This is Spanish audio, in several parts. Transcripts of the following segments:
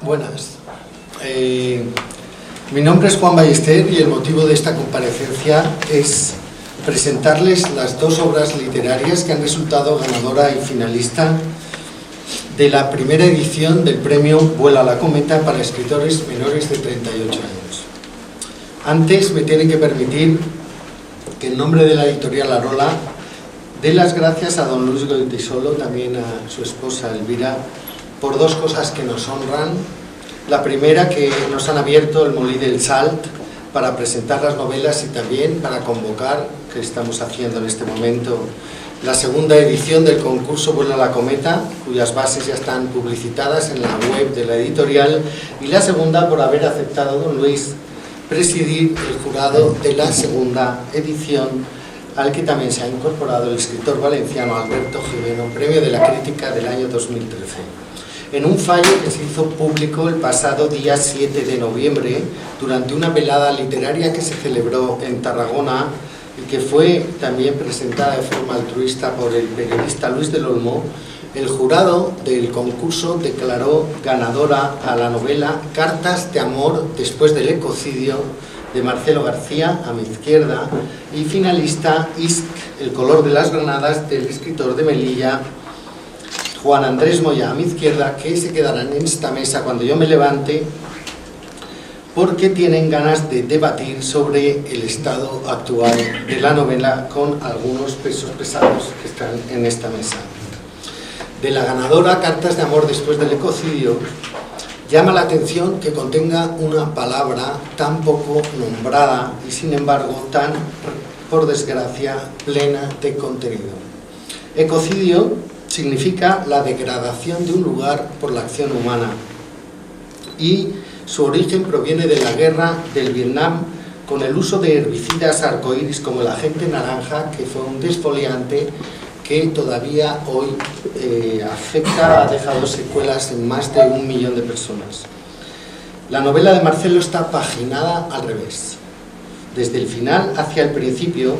Buenas. Mi nombre es Juan Ballester y el motivo de esta comparecencia es presentarles las dos obras literarias que han resultado ganadora y finalista de la primera edición del premio Vuela la Cometa para escritores menores de 38 años. Antes me tienen que permitir que en nombre de la editorial Arola dé las gracias a don Luis Goytisolo, también a su esposa Elvira, por dos cosas que nos honran. La primera, que nos han abierto el Molí del Salt para presentar las novelas y también para convocar, que estamos haciendo en este momento, la segunda edición del concurso Vuela la Cometa, cuyas bases ya están publicitadas en la web de la editorial, y la segunda por haber aceptado don Luis presidir el jurado de la segunda edición, al que también se ha incorporado el escritor valenciano Alberto Jimeno, Premio de la Crítica del año 2013. En un fallo que se hizo público el pasado día 7 de noviembre, durante una velada literaria que se celebró en Tarragona y que fue también presentada de forma altruista por el periodista Luis del Olmo, el jurado del concurso declaró ganadora a la novela Cartas de amor después del ecocidio, de Marcelo García, a mi izquierda, y finalista Isc, el color de las granadas, del escritor de Melilla, Juan Andrés Moya, a mi izquierda, que se quedarán en esta mesa cuando yo me levante, porque tienen ganas de debatir sobre el estado actual de la novela con algunos pesos pesados que están en esta mesa. De la ganadora Cartas de amor después del ecocidio, llama la atención que contenga una palabra tan poco nombrada y sin embargo tan, por desgracia, plena de contenido. Ecocidio significa la degradación de un lugar por la acción humana y su origen proviene de la guerra del Vietnam, con el uso de herbicidas arcoíris como el agente naranja, que fue un desfoliante que todavía hoy ha dejado secuelas en más de 1 millón de personas. La novela de Marcelo está paginada al revés, desde el final hacia el principio,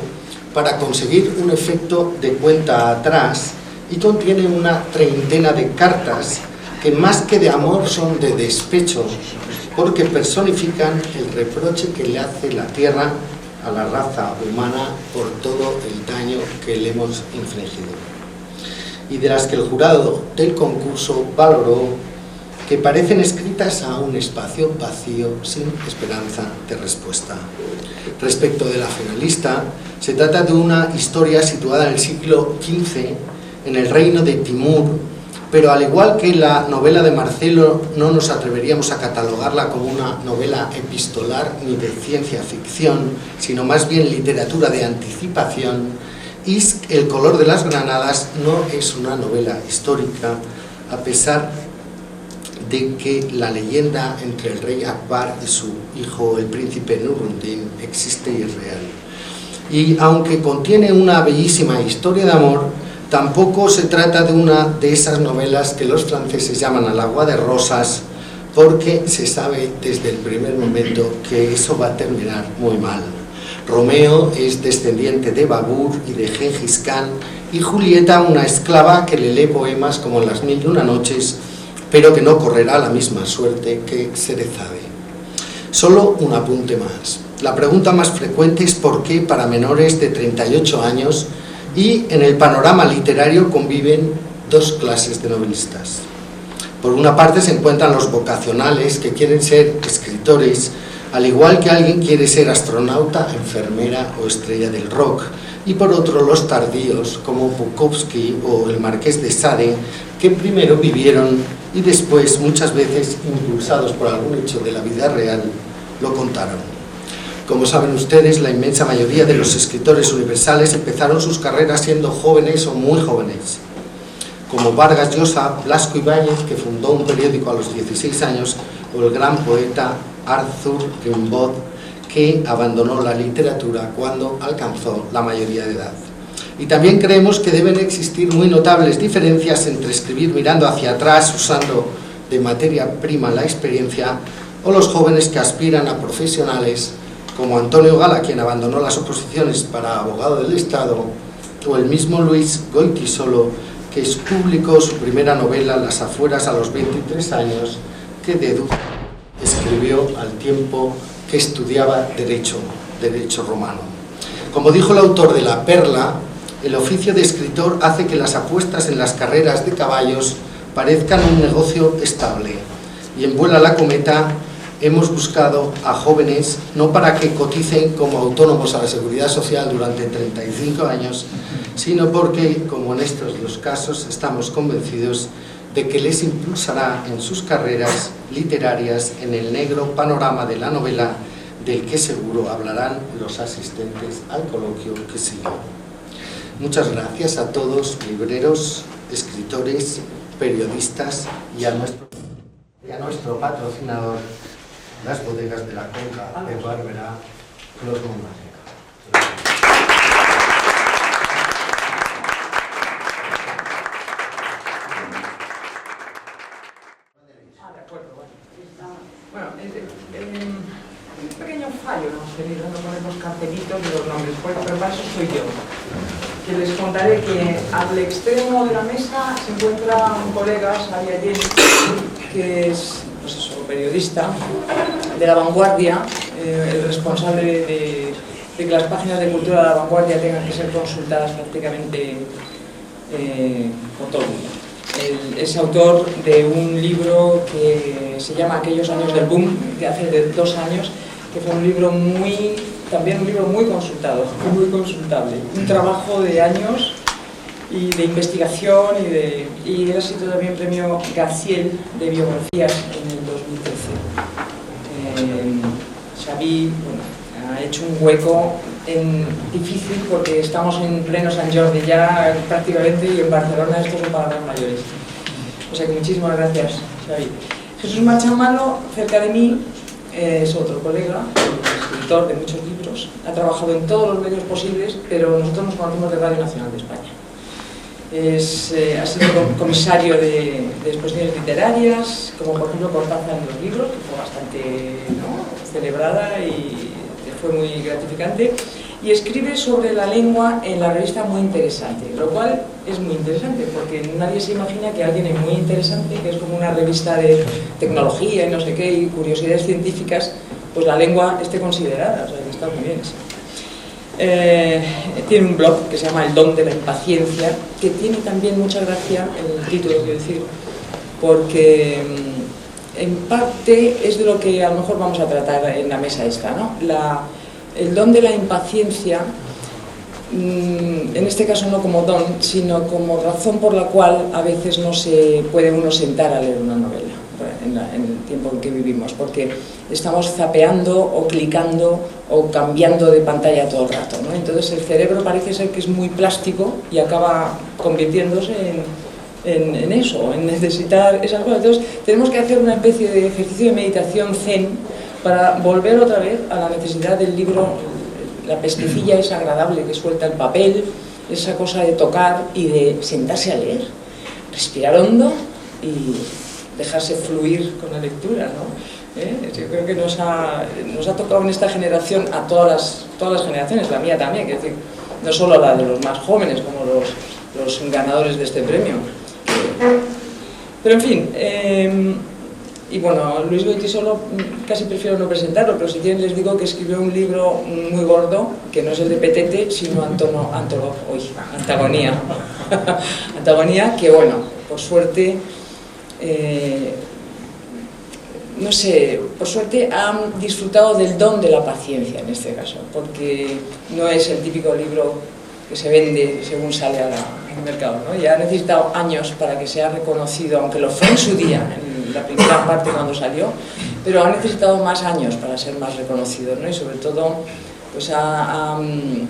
para conseguir un efecto de cuenta atrás, y contiene una treintena de cartas que más que de amor son de despecho, porque personifican el reproche que le hace la Tierra a la raza humana por todo el daño que le hemos infligido, y de las que el jurado del concurso valoró que parecen escritas a un espacio vacío sin esperanza de respuesta. Respecto de la finalista, se trata de una historia situada en el siglo XV, en el reino de Timur, pero al igual que la novela de Marcelo, no nos atreveríamos a catalogarla como una novela epistolar ni de ciencia ficción, sino más bien literatura de anticipación. Isc, el color de las granadas, no es una novela histórica, a pesar de que la leyenda entre el rey Akbar y su hijo, el príncipe Nuruddin, existe y es real. Y aunque contiene una bellísima historia de amor, tampoco se trata de una de esas novelas que los franceses llaman al agua de rosas, porque se sabe desde el primer momento que eso va a terminar muy mal. Romeo es descendiente de Babur y de Gengis Khan, y Julieta una esclava que le lee poemas como en las 1001 noches, pero que no correrá la misma suerte que Cerezabe. Solo un apunte más. La pregunta más frecuente es por qué para menores de 38 años y en el panorama literario conviven dos clases de novelistas. Por una parte se encuentran los vocacionales, que quieren ser escritores, al igual que alguien quiere ser astronauta, enfermera o estrella del rock, y por otro los tardíos, como Bukowski o el Marqués de Sade, que primero vivieron y después, muchas veces impulsados por algún hecho de la vida real, lo contaron. Como saben ustedes, la inmensa mayoría de los escritores universales empezaron sus carreras siendo jóvenes o muy jóvenes, como Vargas Llosa, Blasco Ibáñez, que fundó un periódico a los 16 años, o el gran poeta Arthur Rimbaud, que abandonó la literatura cuando alcanzó la mayoría de edad. Y también creemos que deben existir muy notables diferencias entre escribir mirando hacia atrás, usando de materia prima la experiencia, o los jóvenes que aspiran a profesionales como Antonio Gala, quien abandonó las oposiciones para abogado del Estado, o el mismo Luis Goytisolo, que publicó su primera novela, Las afueras, a los 23 años, que dedujo escribió al tiempo que estudiaba derecho romano. Como dijo el autor de La Perla, el oficio de escritor hace que las apuestas en las carreras de caballos parezcan un negocio estable. Y en Vuela la cometa hemos buscado a jóvenes no para que coticen como autónomos a la Seguridad Social durante 35 años, sino porque, como en estos dos casos, estamos convencidos de que les impulsará en sus carreras literarias en el negro panorama de la novela, del que seguro hablarán los asistentes al coloquio que sigue. Muchas gracias a todos, libreros, escritores, periodistas y a nuestro patrocinador, las bodegas de la Conca de Bárbara, Clos Monmágica. Bueno, un pequeño fallo hemos tenido, no ponemos cartelitos de los nombres, pero para eso soy yo. Que les contaré que al extremo de la mesa se encuentra un colega, Xavier Allende, que es pues eso, periodista de La Vanguardia, el responsable de que las páginas de cultura de La Vanguardia tengan que ser consultadas prácticamente por todo el mundo. Es autor de un libro que se llama Aquellos años del boom, de hace 2 años, que fue un libro también un libro muy consultado, muy consultable. Un trabajo de años y de investigación y ha sido también premio Gaziel de biografías en el 2013. Xavi ha hecho un hueco difícil porque estamos en pleno Sant Jordi ya prácticamente y en Barcelona estos son palabras mayores. O sea que muchísimas gracias, Xavi. Jesús Machamalo, cerca de mí, es otro colega, escritor de muchos libros, ha trabajado en todos los medios posibles, pero nosotros nos conocemos de Radio Nacional de España. Ha sido comisario de exposiciones literarias, como por ejemplo Cortázar en los libros, que fue bastante celebrada y fue muy gratificante, y escribe sobre la lengua en la revista Muy Interesante, lo cual es muy interesante porque nadie se imagina que alguien es muy interesante, que es como una revista de tecnología y no sé qué, y curiosidades científicas, pues la lengua esté considerada, o sea que está muy bien eso. Tiene un blog que se llama El Don de la Impaciencia, que tiene también mucha gracia el título, quiero decir, porque en parte es de lo que a lo mejor vamos a tratar en la mesa esta, ¿no? El don de la impaciencia, en este caso no como don, sino como razón por la cual a veces no se puede uno sentar a leer una novela en el tiempo en que vivimos, porque estamos zapeando o clicando o cambiando de pantalla todo el rato, ¿no? Entonces el cerebro parece ser que es muy plástico y acaba convirtiéndose en eso, en necesitar esas cosas. Entonces tenemos que hacer una especie de ejercicio de meditación zen para volver otra vez a la necesidad del libro, la pesquecilla esa agradable que suelta el papel, esa cosa de tocar y de sentarse a leer, respirar hondo y dejarse fluir con la lectura, ¿no? Yo creo que nos ha tocado en esta generación a todas las generaciones, la mía también, que decir, no solo la de los más jóvenes como los ganadores de este premio. Pero en fin, y bueno, Luis Goytisolo casi prefiero no presentarlo, pero si quieren les digo que escribió un libro muy gordo, que no es el de Petete, sino Antagonía. Antagonía, que bueno, por suerte, no sé, por suerte han disfrutado del don de la paciencia en este caso, porque no es el típico libro que se vende según sale al mercado, ¿no? Ya ha necesitado años para que sea reconocido, aunque lo fue en su día, en la primera parte cuando salió, pero ha necesitado más años para ser más reconocido, ¿no? Y sobre todo pues ha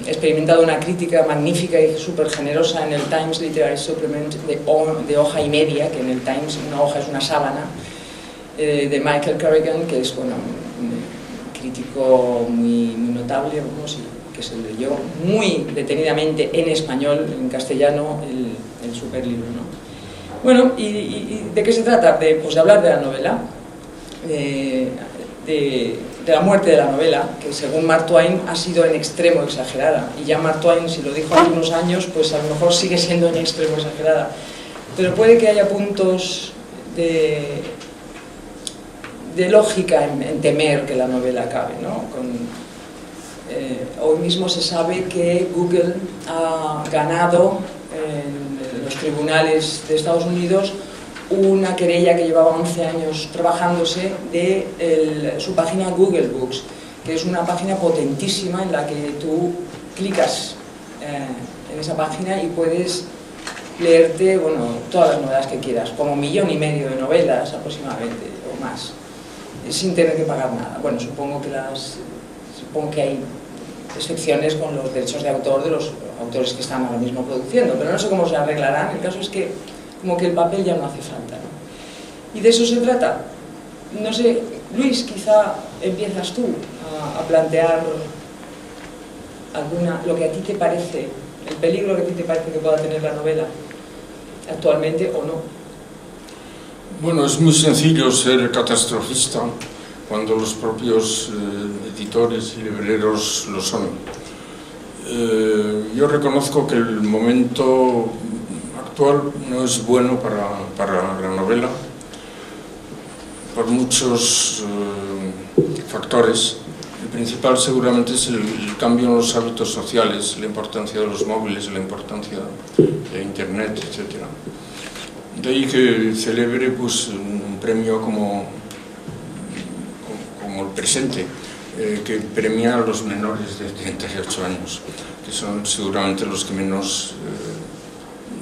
experimentado una crítica magnífica y súper generosa en el Times Literary Supplement de hoja y media, que en el Times una hoja es una sábana, de Michael Kerrigan, que es bueno, un crítico muy notable, vamos, que se leyó muy detenidamente en español, en castellano, el super libro, ¿no? Bueno, ¿y de qué se trata? Pues de hablar de la novela, de la muerte de la novela, que según Mark Twain ha sido en extremo exagerada, y ya Mark Twain, si lo dijo hace unos años, pues a lo mejor sigue siendo en extremo exagerada, pero puede que haya puntos de lógica en temer que la novela acabe, ¿no? Hoy mismo se sabe que Google ha ganado en los tribunales de Estados Unidos una querella que llevaba 11 años trabajándose de su página Google Books, que es una página potentísima en la que tú clicas en esa página y puedes leerte, bueno, todas las novelas que quieras, como 1,5 millones de novelas aproximadamente, o más, sin tener que pagar nada. Bueno, supongo que hay excepciones con los derechos de autor de los autores que están ahora mismo produciendo, pero no sé cómo se arreglarán. El caso es que como que el papel ya no hace falta, ¿no? Y de eso se trata. No sé, Luis, quizá empiezas tú a plantear lo que a ti te parece, el peligro que a ti te parece que pueda tener la novela actualmente o no. Bueno, es muy sencillo ser catastrofista cuando los propios editores y libreros lo son. Yo reconozco que el momento actual no es bueno para la novela por muchos factores. El principal seguramente es el cambio en los hábitos sociales, la importancia de los móviles, la importancia de Internet, etc. De ahí que celebre pues, un premio como el presente, que premia a los menores de 38 años, que son seguramente los que menos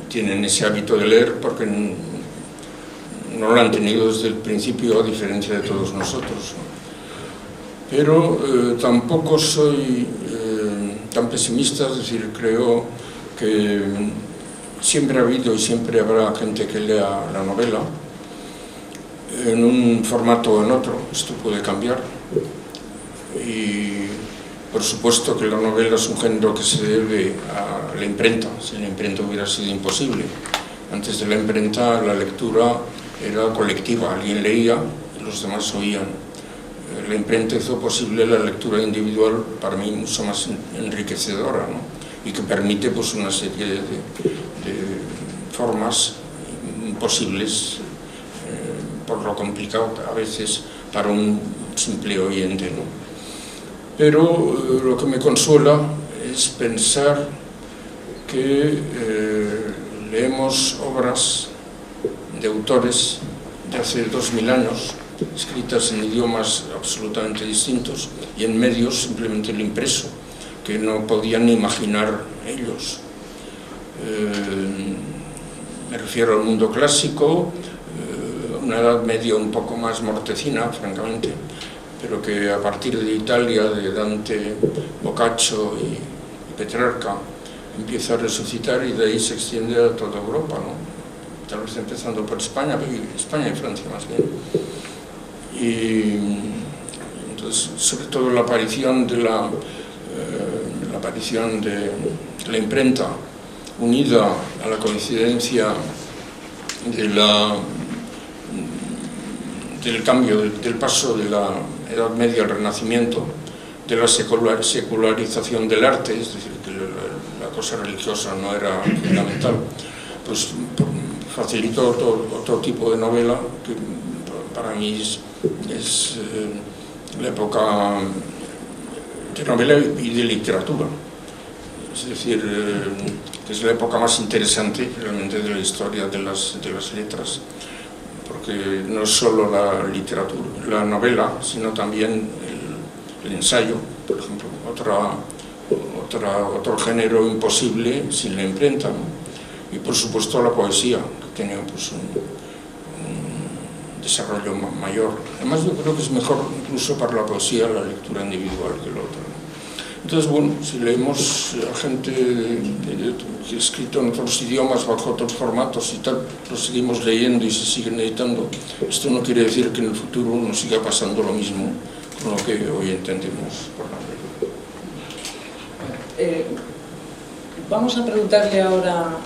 tienen ese hábito de leer, porque no lo han tenido desde el principio, a diferencia de todos nosotros. Pero tampoco soy tan pesimista, es decir, creo que siempre ha habido y siempre habrá gente que lea la novela en un formato o en otro. Esto puede cambiar. Y por supuesto que la novela es un género que se debe a la imprenta. Si la imprenta hubiera sido imposible. Antes de la imprenta la lectura era colectiva, alguien leía y los demás oían. La imprenta hizo posible la lectura individual, para mí mucho más enriquecedora, ¿no? Y que permite pues, una serie de formas imposibles, por lo complicado a veces para un simple oyente, ¿no? Pero lo que me consuela es pensar que leemos obras de autores de hace 2000 años, escritas en idiomas absolutamente distintos y en medios simplemente el impreso, que no podían ni imaginar ellos. Me refiero al mundo clásico, una edad media un poco más mortecina, francamente, pero que a partir de Italia, de Dante, Boccaccio y Petrarca, empieza a resucitar y de ahí se extiende a toda Europa, ¿no? Tal vez empezando por España y Francia más bien. Y entonces, sobre todo la aparición de la imprenta, unida a la coincidencia del cambio, del paso de la Edad Media al Renacimiento, de la secularización del arte, es decir, que la cosa religiosa no era fundamental, pues facilitó otro tipo de novela que para mí es la época de novela y de literatura. Es decir, que es la época más interesante realmente de la historia de las letras, porque no es solo la literatura, la novela, sino también el ensayo, por ejemplo, otro género imposible sin la imprenta, ¿no? Y por supuesto la poesía, que tenía pues, un desarrollo mayor. Además yo creo que es mejor incluso para la poesía la lectura individual que la otra, ¿no? Entonces, bueno, si leemos a gente que ha escrito en otros idiomas, bajo otros formatos y tal, lo seguimos leyendo y se siguen editando, esto no quiere decir que en el futuro nos siga pasando lo mismo con lo que hoy entendemos por la novela. Vamos a preguntarle ahora,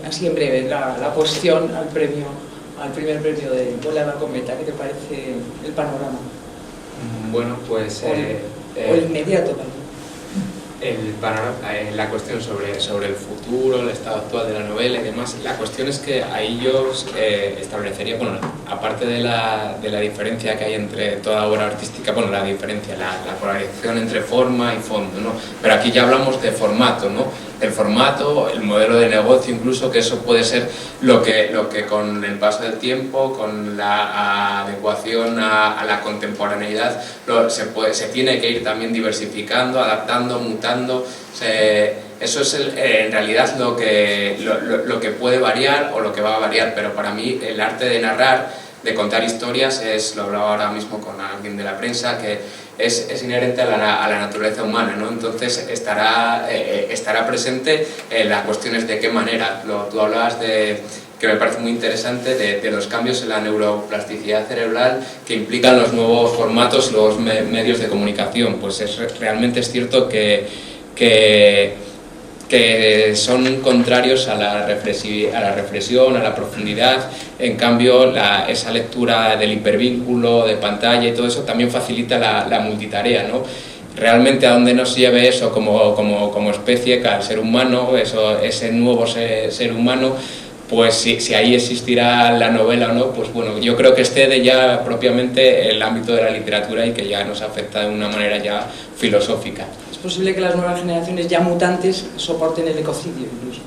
así en breve, la cuestión al primer premio de Vuela la cometa. ¿Qué te parece el panorama? Bueno, pues... o inmediato también. la cuestión sobre el futuro, el estado actual de la novela y demás, la cuestión es que ahí yo establecería, bueno, aparte de la diferencia que hay entre toda obra artística, bueno, la polarización entre forma y fondo, ¿no? Pero aquí ya hablamos de formato, ¿no? El formato, el modelo de negocio, incluso, que eso puede ser lo que con el paso del tiempo, con la adecuación a la contemporaneidad, se tiene que ir también diversificando, adaptando, mutando. Eso es en realidad lo que puede variar o lo que va a variar, pero para mí el arte de narrar, de contar historias, lo hablaba ahora mismo con alguien de la prensa, que es inherente a la naturaleza humana, ¿no? Entonces estará presente las cuestiones de qué manera. Tú hablabas que me parece muy interesante, de los cambios en la neuroplasticidad cerebral que implican los nuevos formatos, los medios de comunicación. Pues realmente es cierto que son contrarios a la reflexión, a la profundidad. En cambio, esa lectura del hipervínculo, de pantalla y todo eso también facilita la multitarea, ¿no? Realmente a dónde nos lleve eso como especie, al ser humano, ese nuevo ser humano, pues si ahí existirá la novela o no, pues bueno, yo creo que excede ya propiamente el ámbito de la literatura y que ya nos afecta de una manera ya filosófica. Es posible que las nuevas generaciones ya mutantes soporten el ecocidio incluso.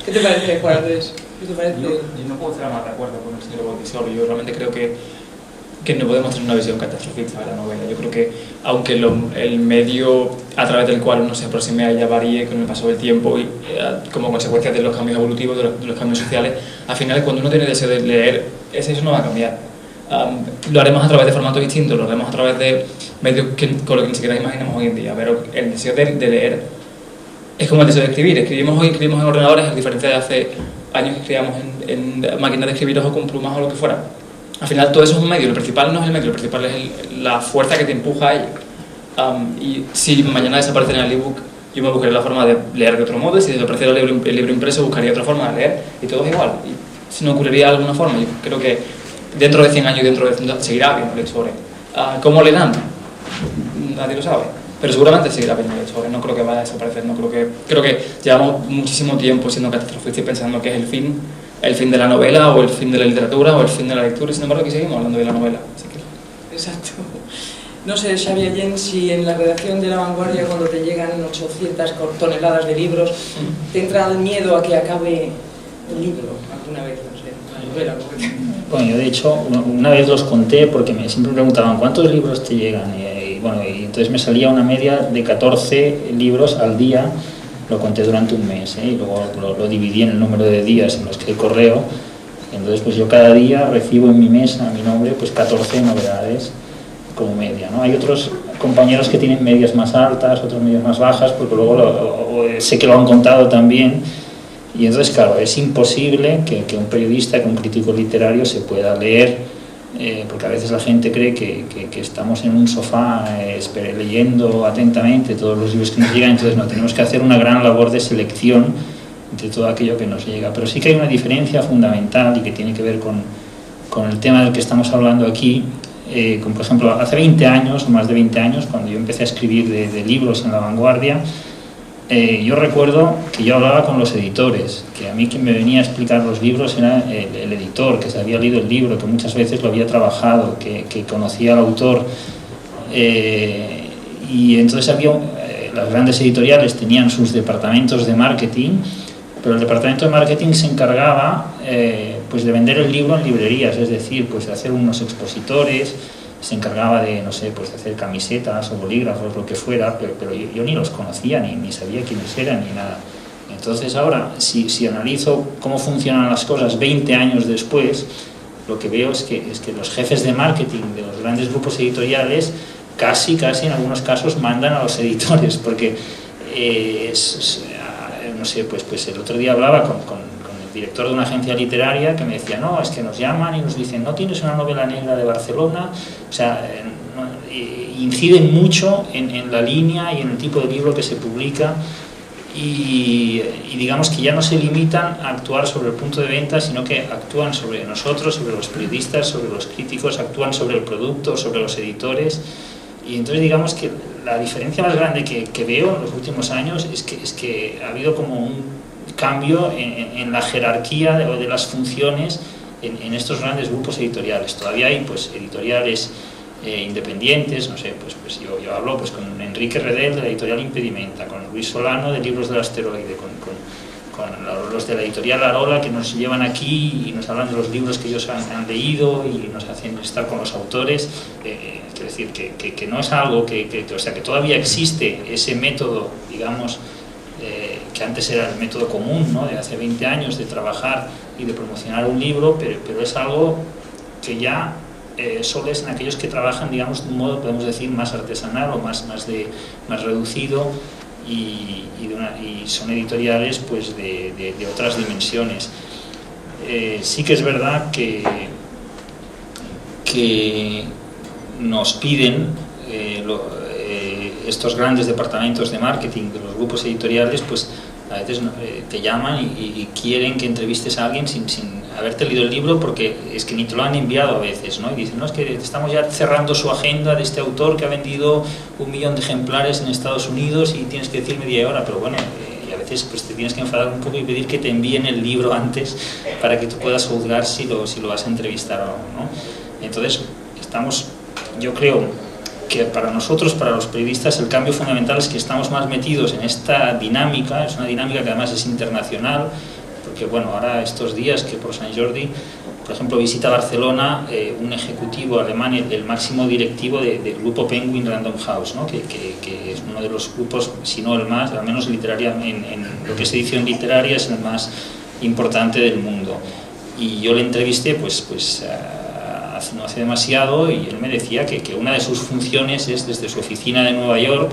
¿Qué te parece, Juan Andrés? ¿Qué te parece? Yo no puedo estar más de acuerdo con el señor Bautisol. Yo realmente creo que no podemos tener una visión catastrofista de la novela. Yo creo que aunque el medio a través del cual uno se aproxime a ella varíe con el paso del tiempo y como consecuencia de los cambios evolutivos, de los cambios sociales, al final cuando uno tiene deseo de leer, eso no va a cambiar. Lo haremos a través de formatos distintos, lo haremos a través de medios con lo que ni siquiera imaginamos hoy en día, pero el deseo de leer es como el deseo de escribir. Escribimos en ordenadores, a diferencia de hace años que escribíamos en máquinas de escribir o con plumas o lo que fuera. Al final todo eso es un medio, lo principal no es el medio, lo principal es la fuerza que te empuja a ello. Y si mañana desapareciera el ebook, yo me buscaría la forma de leer de otro modo, y si desapareciera el libro impreso, buscaría otra forma de leer, y todo es igual. Y si no ocurriría de alguna forma, yo creo que dentro de 100 años y dentro de 100 años seguirá habiendo lectores. ¿Cómo leerán? Nadie lo sabe, pero seguramente seguirá habiendo lectores, no creo que vaya a desaparecer, creo que llevamos muchísimo tiempo siendo catastrofistas y pensando que es el fin de la novela, o el fin de la literatura, o el fin de la lectura, y sin embargo aquí seguimos hablando de la novela. Así que... Exacto. No sé, Xavi Allén, si en la redacción de La Vanguardia, cuando te llegan 800 toneladas de libros, te entra el miedo a que acabe el libro alguna vez, no sé, la novela. Bueno, yo de hecho una vez los conté porque siempre me preguntaban ¿cuántos libros te llegan? Y entonces me salía una media de 14 libros al día. Lo conté durante un mes, y luego lo dividí en el número de días en los que el correo. Entonces pues yo cada día recibo en mi mesa, a mi nombre, pues 14 novedades como media, ¿no? Hay otros compañeros que tienen medias más altas, otros medias más bajas, porque luego sé que lo han contado también. Y entonces, claro, es imposible que un periodista, que un crítico literario se pueda leer, porque a veces la gente cree que estamos en un sofá leyendo atentamente todos los libros que nos llegan, entonces no, tenemos que hacer una gran labor de selección de todo aquello que nos llega. Pero sí que hay una diferencia fundamental y que tiene que ver con el tema del que estamos hablando aquí. Como por ejemplo, hace 20 años, o más de 20 años, cuando yo empecé a escribir de libros en La Vanguardia, yo recuerdo que yo hablaba con los editores, que a mí quien me venía a explicar los libros era el editor, que se había leído el libro, que muchas veces lo había trabajado, que conocía al autor, y entonces las grandes editoriales tenían sus departamentos de marketing, pero el departamento de marketing se encargaba pues de vender el libro en librerías, es decir, pues de hacer unos expositores, se encargaba de, no sé, pues de hacer camisetas o bolígrafos, lo que fuera, pero yo ni los conocía, ni sabía quiénes eran, ni nada. Entonces ahora, si analizo cómo funcionan las cosas 20 años después, lo que veo es que los jefes de marketing de los grandes grupos editoriales casi en algunos casos mandan a los editores, porque no sé, pues el otro día hablaba con el director de una agencia literaria que me decía, no, es que nos llaman y nos dicen, ¿no tienes una novela negra de Barcelona? O sea, inciden mucho en la línea y en el tipo de libro que se publica, y digamos que ya no se limitan a actuar sobre el punto de venta, sino que actúan sobre nosotros, sobre los periodistas, sobre los críticos, actúan sobre el producto, sobre los editores. Y entonces digamos que la diferencia más grande que veo en los últimos años es que ha habido como un cambio en la jerarquía de las funciones en estos grandes grupos editoriales. Todavía hay pues editoriales independientes, no sé, pues yo hablo pues con Enrique Redel de la editorial Impedimenta, con Luis Solano de Libros del Asteroide, con los de la editorial Arola, que nos llevan aquí y nos hablan de los libros que ellos han leído y nos hacen estar con los autores. Es decir, que no es algo o sea, que todavía existe ese método, digamos, que antes era el método común, ¿no?, de hace 20 años, de trabajar y de promocionar un libro, pero es algo que ya solo es en aquellos que trabajan, digamos, de un modo, podemos decir, más artesanal o más reducido, y son editoriales pues de otras dimensiones. Sí que es verdad que nos piden estos grandes departamentos de marketing de los grupos editoriales, pues a veces te llaman y quieren que entrevistes a alguien sin haberte leído el libro, porque es que ni te lo han enviado a veces, ¿no? Y dicen, no, es que estamos ya cerrando su agenda de este autor que ha vendido 1 millón de ejemplares en Estados Unidos y tienes que decir media hora, pero bueno, y a veces pues te tienes que enfadar un poco y pedir que te envíen el libro antes para que tú puedas juzgar si lo vas a entrevistar o no. Entonces, yo creo que para nosotros, para los periodistas, el cambio fundamental es que estamos más metidos en esta dinámica. Es una dinámica que además es internacional, porque bueno, ahora estos días que por Sant Jordi, por ejemplo, visita Barcelona un ejecutivo alemán, el máximo directivo del grupo Penguin Random House, ¿no?, que es uno de los grupos, si no el más, al menos literaria, en lo que es edición literaria, es el más importante del mundo. Y yo le entrevisté no hace demasiado, y él me decía que una de sus funciones es, desde su oficina de Nueva York,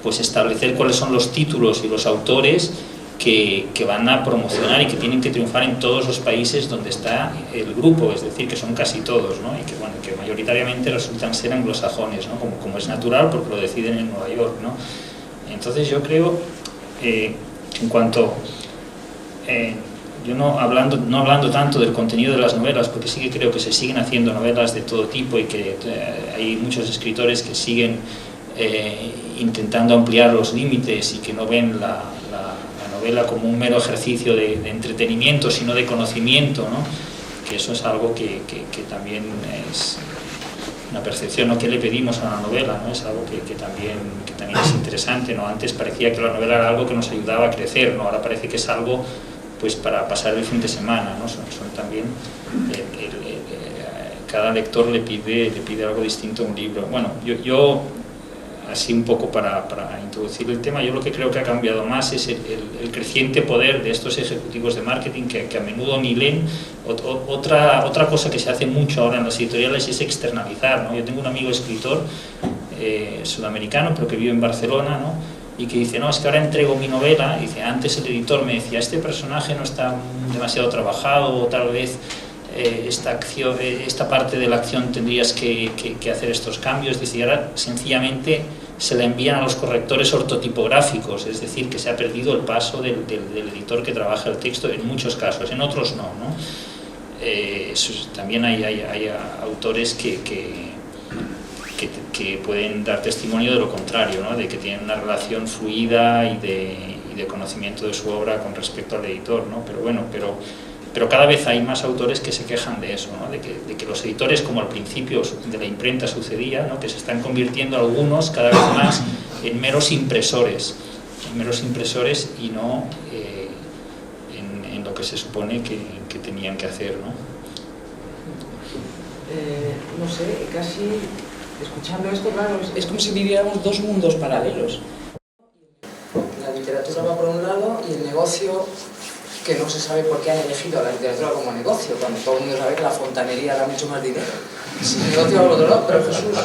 pues establecer cuáles son los títulos y los autores que van a promocionar y que tienen que triunfar en todos los países donde está el grupo, es decir, que son casi todos, ¿no?, y que mayoritariamente resultan ser anglosajones, ¿no?, como es natural, porque lo deciden en Nueva York, ¿no? Entonces yo creo, en cuanto... yo no hablando tanto del contenido de las novelas, porque sí que creo que se siguen haciendo novelas de todo tipo y que hay muchos escritores que siguen intentando ampliar los límites y que no ven la novela como un mero ejercicio de entretenimiento, sino de conocimiento, ¿no?, que eso es algo que también es una percepción, ¿no?, que le pedimos a la novela, ¿no?, es algo que también es interesante, ¿no? Antes parecía que la novela era algo que nos ayudaba a crecer, ¿no?, ahora parece que es algo pues para pasar el fin de semana, ¿no? Son también cada lector le pide algo distinto a un libro. Bueno, yo así un poco para introducir el tema, yo lo que creo que ha cambiado más es el creciente poder de estos ejecutivos de marketing que a menudo ni leen. Otra cosa que se hace mucho ahora en las editoriales es externalizar, ¿no? Yo tengo un amigo escritor sudamericano, pero que vive en Barcelona, ¿no?, y que dice, no, es que ahora entrego mi novela, y dice, antes el editor me decía, este personaje no está demasiado trabajado, o tal vez esta parte de la acción tendrías que hacer estos cambios, dice, y ahora sencillamente se la envían a los correctores ortotipográficos, es decir, que se ha perdido el paso del editor que trabaja el texto en muchos casos, en otros no, ¿no? También hay autores que pueden dar testimonio de lo contrario, ¿no?, de que tienen una relación fluida y de conocimiento de su obra con respecto al editor, ¿no? Pero bueno, pero cada vez hay más autores que se quejan de eso, ¿no?, de que los editores, como al principio de la imprenta sucedía, ¿no?, que se están convirtiendo algunos cada vez más en meros impresores y no en lo que se supone que tenían que hacer, ¿no? No sé, casi... Escuchando esto, claro, es como si viviéramos dos mundos paralelos. La literatura va por un lado y el negocio, que no se sabe por qué han elegido a la literatura como negocio, cuando todo el mundo sabe que la fontanería da mucho más dinero. El negocio va por otro lado, pero Jesús...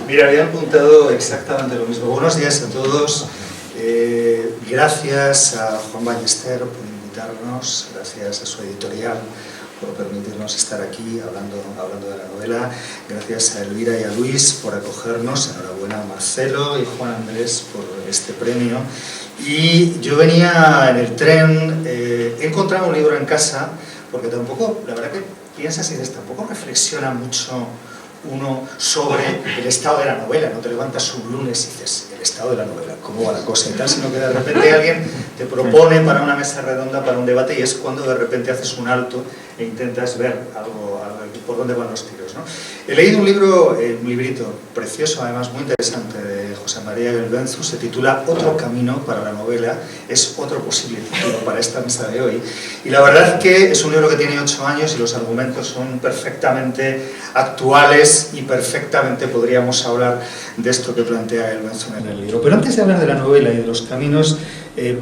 Mira, había apuntado exactamente lo mismo. Buenos días a todos. Gracias a Juan Ballester por invitarnos, gracias a su editorial por permitirnos estar aquí hablando de la novela. Gracias a Elvira y a Luis por acogernos. Enhorabuena a Marcelo y Juan Andrés por este premio. Y yo venía en el tren, he encontrado un libro en casa, porque tampoco, la verdad que piensas y dices, tampoco reflexiona mucho uno sobre el estado de la novela. No te levantas un lunes y dices, el estado de la novela, cómo va la cosa y tal, sino que de repente alguien te propone para una mesa redonda, para un debate, y es cuando de repente haces un alto e intentas ver algo por dónde van los tiros, ¿no? He leído un libro, un librito precioso, además muy interesante, de José María Gelbenzu, se titula Otro camino para la novela, es otro posible título para esta mesa de hoy, y la verdad que es un libro que tiene 8 años y los argumentos son perfectamente actuales y perfectamente podríamos hablar de esto que plantea Gelbenzu en el libro. Pero antes de hablar de la novela y de los caminos, he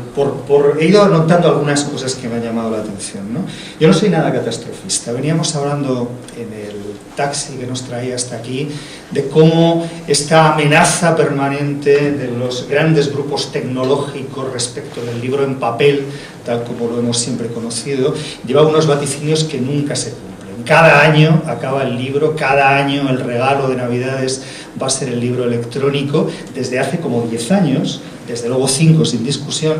ido anotando algunas cosas que me han llamado la atención, ¿no? Yo no soy nada catastrofista. Veníamos hablando en el taxi que nos traía hasta aquí de cómo esta amenaza permanente de los grandes grupos tecnológicos respecto del libro en papel, tal como lo hemos siempre conocido, lleva unos vaticinios que nunca se cumplen. Cada año acaba el libro, cada año el regalo de Navidades va a ser el libro electrónico, desde hace como 10 años, desde luego 5 sin discusión,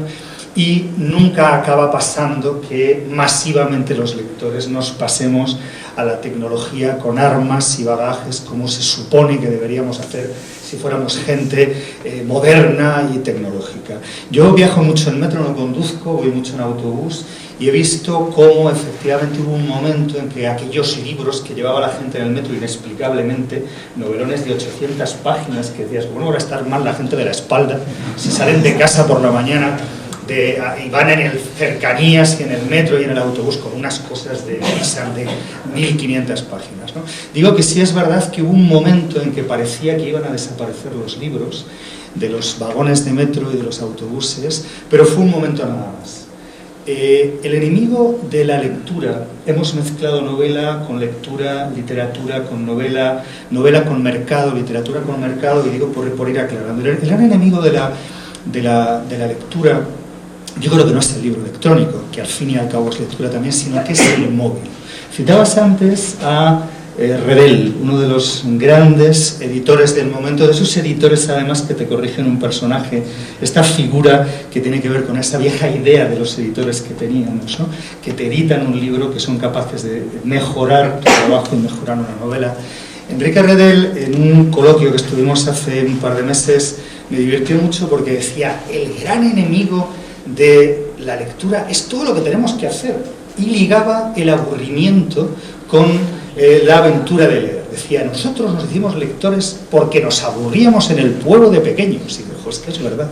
y nunca acaba pasando que masivamente los lectores nos pasemos a la tecnología con armas y bagajes como se supone que deberíamos hacer si fuéramos gente moderna y tecnológica. Yo viajo mucho en metro, no conduzco, voy mucho en autobús, y he visto cómo efectivamente hubo un momento en que aquellos libros que llevaba la gente en el metro inexplicablemente, novelones de 800 páginas, que decías, bueno, ahora estar mal la gente de la espalda, si salen de casa por la mañana y van en el cercanías y en el metro y en el autobús con unas cosas de 1500 páginas, ¿no? Digo que sí es verdad que hubo un momento en que parecía que iban a desaparecer los libros de los vagones de metro y de los autobuses, pero fue un momento nada más. El enemigo de la lectura, hemos mezclado novela con lectura, literatura con novela, novela con mercado, literatura con mercado, y digo por ir aclarando. El gran enemigo de la lectura, yo creo que no es el libro electrónico, que al fin y al cabo es lectura también, sino que es el móvil. Citabas antes a Redel, uno de los grandes editores del momento, de esos editores además que te corrigen un personaje, esta figura que tiene que ver con esa vieja idea de los editores que teníamos, ¿no? Que te editan un libro, que son capaces de mejorar tu trabajo y mejorar una novela. Enrique Redel, en un coloquio que estuvimos hace un par de meses, me divirtió mucho porque decía, el gran enemigo de la lectura es todo lo que tenemos que hacer, y ligaba el aburrimiento con la aventura de leer. Decía, nosotros nos hicimos lectores porque nos aburríamos en el pueblo de pequeños. Y dijo, es que es verdad.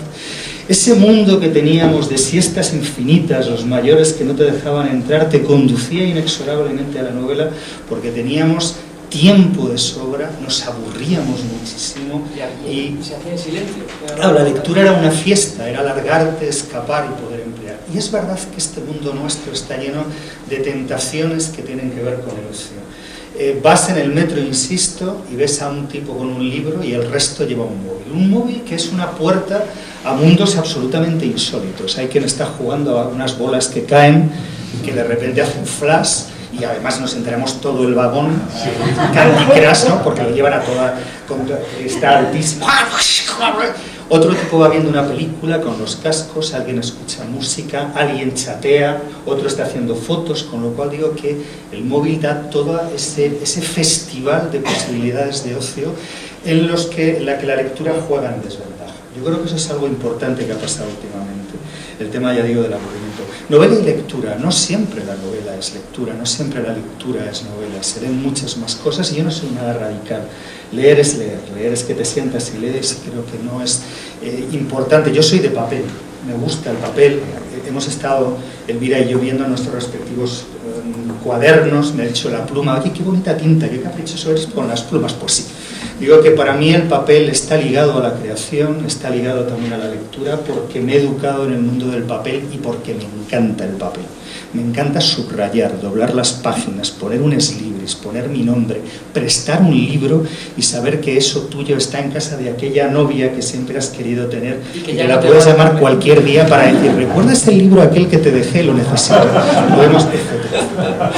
Ese mundo que teníamos de siestas infinitas, los mayores que no te dejaban entrar, te conducía inexorablemente a la novela porque teníamos tiempo de sobra, nos aburríamos muchísimo y se hacía en silencio. Claro, la lectura era una fiesta, era alargarte, escapar y poder emplear. Y es verdad que este mundo nuestro está lleno de tentaciones que tienen que ver con el ocio. Vas en el metro, insisto, y ves a un tipo con un libro y el resto lleva un móvil. Un móvil que es una puerta a mundos absolutamente insólitos. Hay quien está jugando a unas bolas que caen y que de repente hacen flash, y además nos enteramos todo el vagón, Candy Crush, ¿no? Porque lo llevan a toda, está altísimo. Otro tipo va viendo una película con los cascos, alguien escucha música, alguien chatea, otro está haciendo fotos, con lo cual digo que el móvil da todo ese festival de posibilidades de ocio en la que la lectura juega en desventaja. Yo creo que eso es algo importante que ha pasado últimamente. El tema, ya digo, del aburrimiento. Novela y lectura. No siempre la novela es lectura, no siempre la lectura es novela. Se leen muchas más cosas y yo no soy nada radical. Leer es que te sientas y lees, y creo que no es importante. Yo soy de papel, me gusta el papel. Hemos estado, Elvira y yo, viendo nuestros respectivos cuadernos, me ha dicho la pluma, oye, qué bonita tinta, qué caprichoso eres con las plumas. Pues sí. Digo que para mí el papel está ligado a la creación, está ligado también a la lectura, porque me he educado en el mundo del papel y porque me encanta el papel. Me encanta subrayar, doblar las páginas, poner un eslibris, poner mi nombre, prestar un libro y saber que eso tuyo está en casa de aquella novia que siempre has querido tener y que la puedes llamar cualquier día para decir, ¿recuerdas el libro aquel que te dejé? Lo necesito. Podemos, etcétera.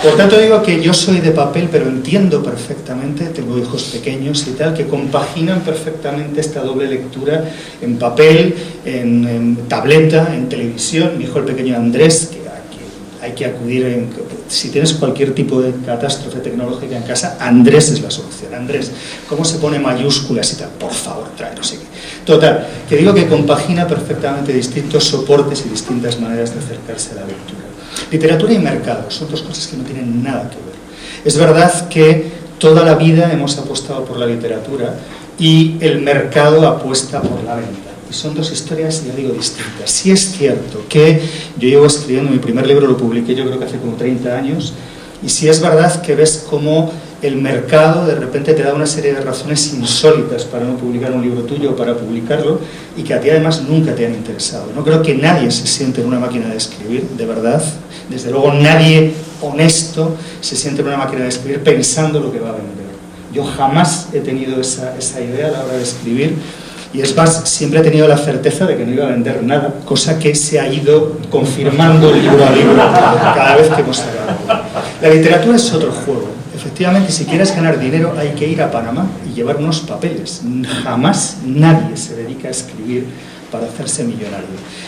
Por tanto, digo que yo soy de papel, pero entiendo perfectamente, tengo hijos pequeños y tal, que compaginan perfectamente esta doble lectura en papel, en tableta, en televisión. Mi hijo el pequeño Andrés, que hay que acudir si tienes cualquier tipo de catástrofe tecnológica en casa, Andrés es la solución. Andrés, ¿cómo se pone mayúsculas y tal? Por favor, trae, no sé qué. Total, que digo que compagina perfectamente distintos soportes y distintas maneras de acercarse a la lectura. Literatura y mercado son dos cosas que no tienen nada que ver. Es verdad que toda la vida hemos apostado por la literatura y el mercado apuesta por la venta. Y son dos historias, ya digo, distintas. Sí es cierto que yo llevo escribiendo, mi primer libro lo publiqué yo creo que hace como 30 años, y sí es verdad que ves cómo el mercado de repente te da una serie de razones insólitas para no publicar un libro tuyo o para publicarlo, y que a ti además nunca te han interesado. No creo que nadie se siente en una máquina de escribir, de verdad. Desde luego nadie honesto se siente en una máquina de escribir pensando lo que va a vender. Yo jamás he tenido esa idea a la hora de escribir, y es más, siempre he tenido la certeza de que no iba a vender nada, cosa que se ha ido confirmando libro a libro cada vez que hemos sacado. La literatura es otro juego. Efectivamente, si quieres ganar dinero hay que ir a Panamá y llevar unos papeles. Jamás nadie se dedica a escribir para hacerse millonario.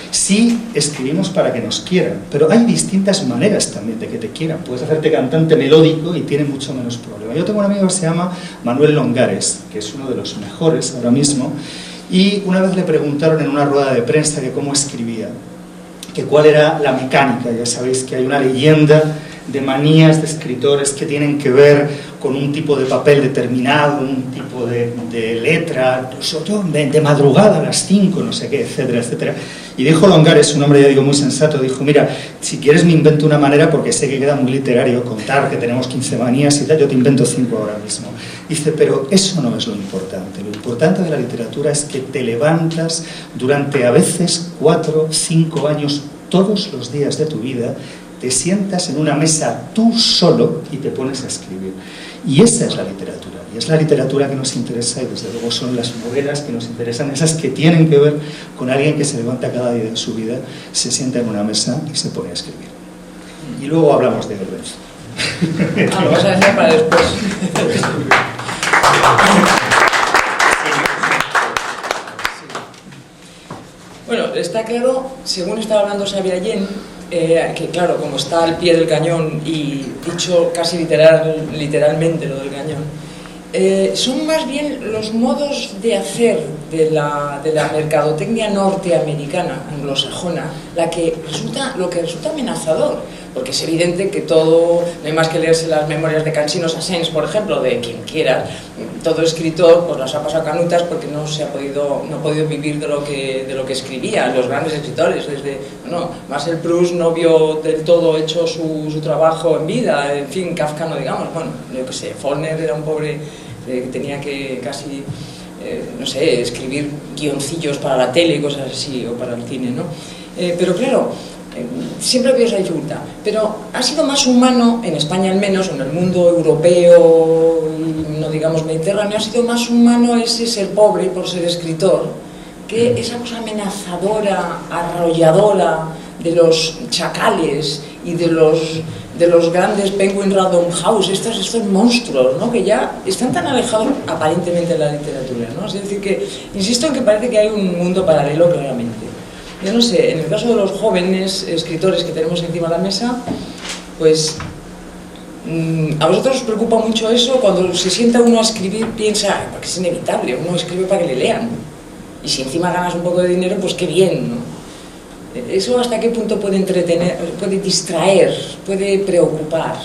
Sí escribimos para que nos quieran, pero hay distintas maneras también de que te quieran. Puedes hacerte cantante melódico y tiene mucho menos problema. Yo tengo un amigo que se llama Manuel Longares, que es uno de los mejores ahora mismo, y una vez le preguntaron en una rueda de prensa que cómo escribía, que cuál era la mecánica. Ya sabéis que hay una leyenda de manías de escritores que tienen que ver con un tipo de papel determinado, un tipo de letra, de madrugada a las 5, no sé qué, etcétera, etcétera. Y dijo Longares, un hombre, ya digo, muy sensato, dijo, mira, si quieres me invento una manera, porque sé que queda muy literario contar que tenemos 15 manías y tal, yo te invento 5 ahora mismo. Dice, pero eso no es lo importante de la literatura es que te levantas durante a veces 4, 5 años, todos los días de tu vida, te sientas en una mesa tú solo y te pones a escribir. Y esa es la literatura, y es la literatura que nos interesa, y desde luego son las novelas que nos interesan, esas que tienen que ver con alguien que se levanta cada día de su vida, se sienta en una mesa y se pone a escribir. Y luego hablamos de Goebbels. Vamos a dejar para después. Bueno, está claro, según estaba hablando Xavier Allén, que claro, como está al pie del cañón y dicho casi literalmente lo del cañón, son más bien los modos de hacer de la mercadotecnia norteamericana, anglosajona, lo que resulta amenazador, porque es evidente que todo, no hay más que leerse las memorias de Cansinos Asens, por ejemplo, de quien quiera, todo escritor pues las ha pasado canutas porque no ha podido vivir de lo que escribía. Los grandes escritores, desde Marcel Proust no vio del todo hecho su trabajo en vida, en fin, Kafka no digamos, bueno, yo qué sé, Faulkner era un pobre que tenía que casi escribir guioncillos para la tele y cosas así, o para el cine, ¿no? Pero claro, siempre había esa dificultad, pero ha sido más humano, en España al menos, o en el mundo europeo, no digamos mediterráneo, ha sido más humano ese ser pobre por ser escritor, que esa cosa amenazadora, arrolladora de los chacales y de los grandes Penguin Random House, estos monstruos, ¿no? Que ya están tan alejados aparentemente de la literatura, ¿no? Es decir, que insisto en que parece que hay un mundo paralelo claramente. Yo no sé, en el caso de los jóvenes escritores que tenemos encima de la mesa, pues a vosotros os preocupa mucho eso. Cuando se sienta uno a escribir piensa, porque es inevitable, uno escribe para que le lean, y si encima ganas un poco de dinero, pues qué bien, ¿no? ¿Eso hasta qué punto puede entretener, puede distraer, puede preocupar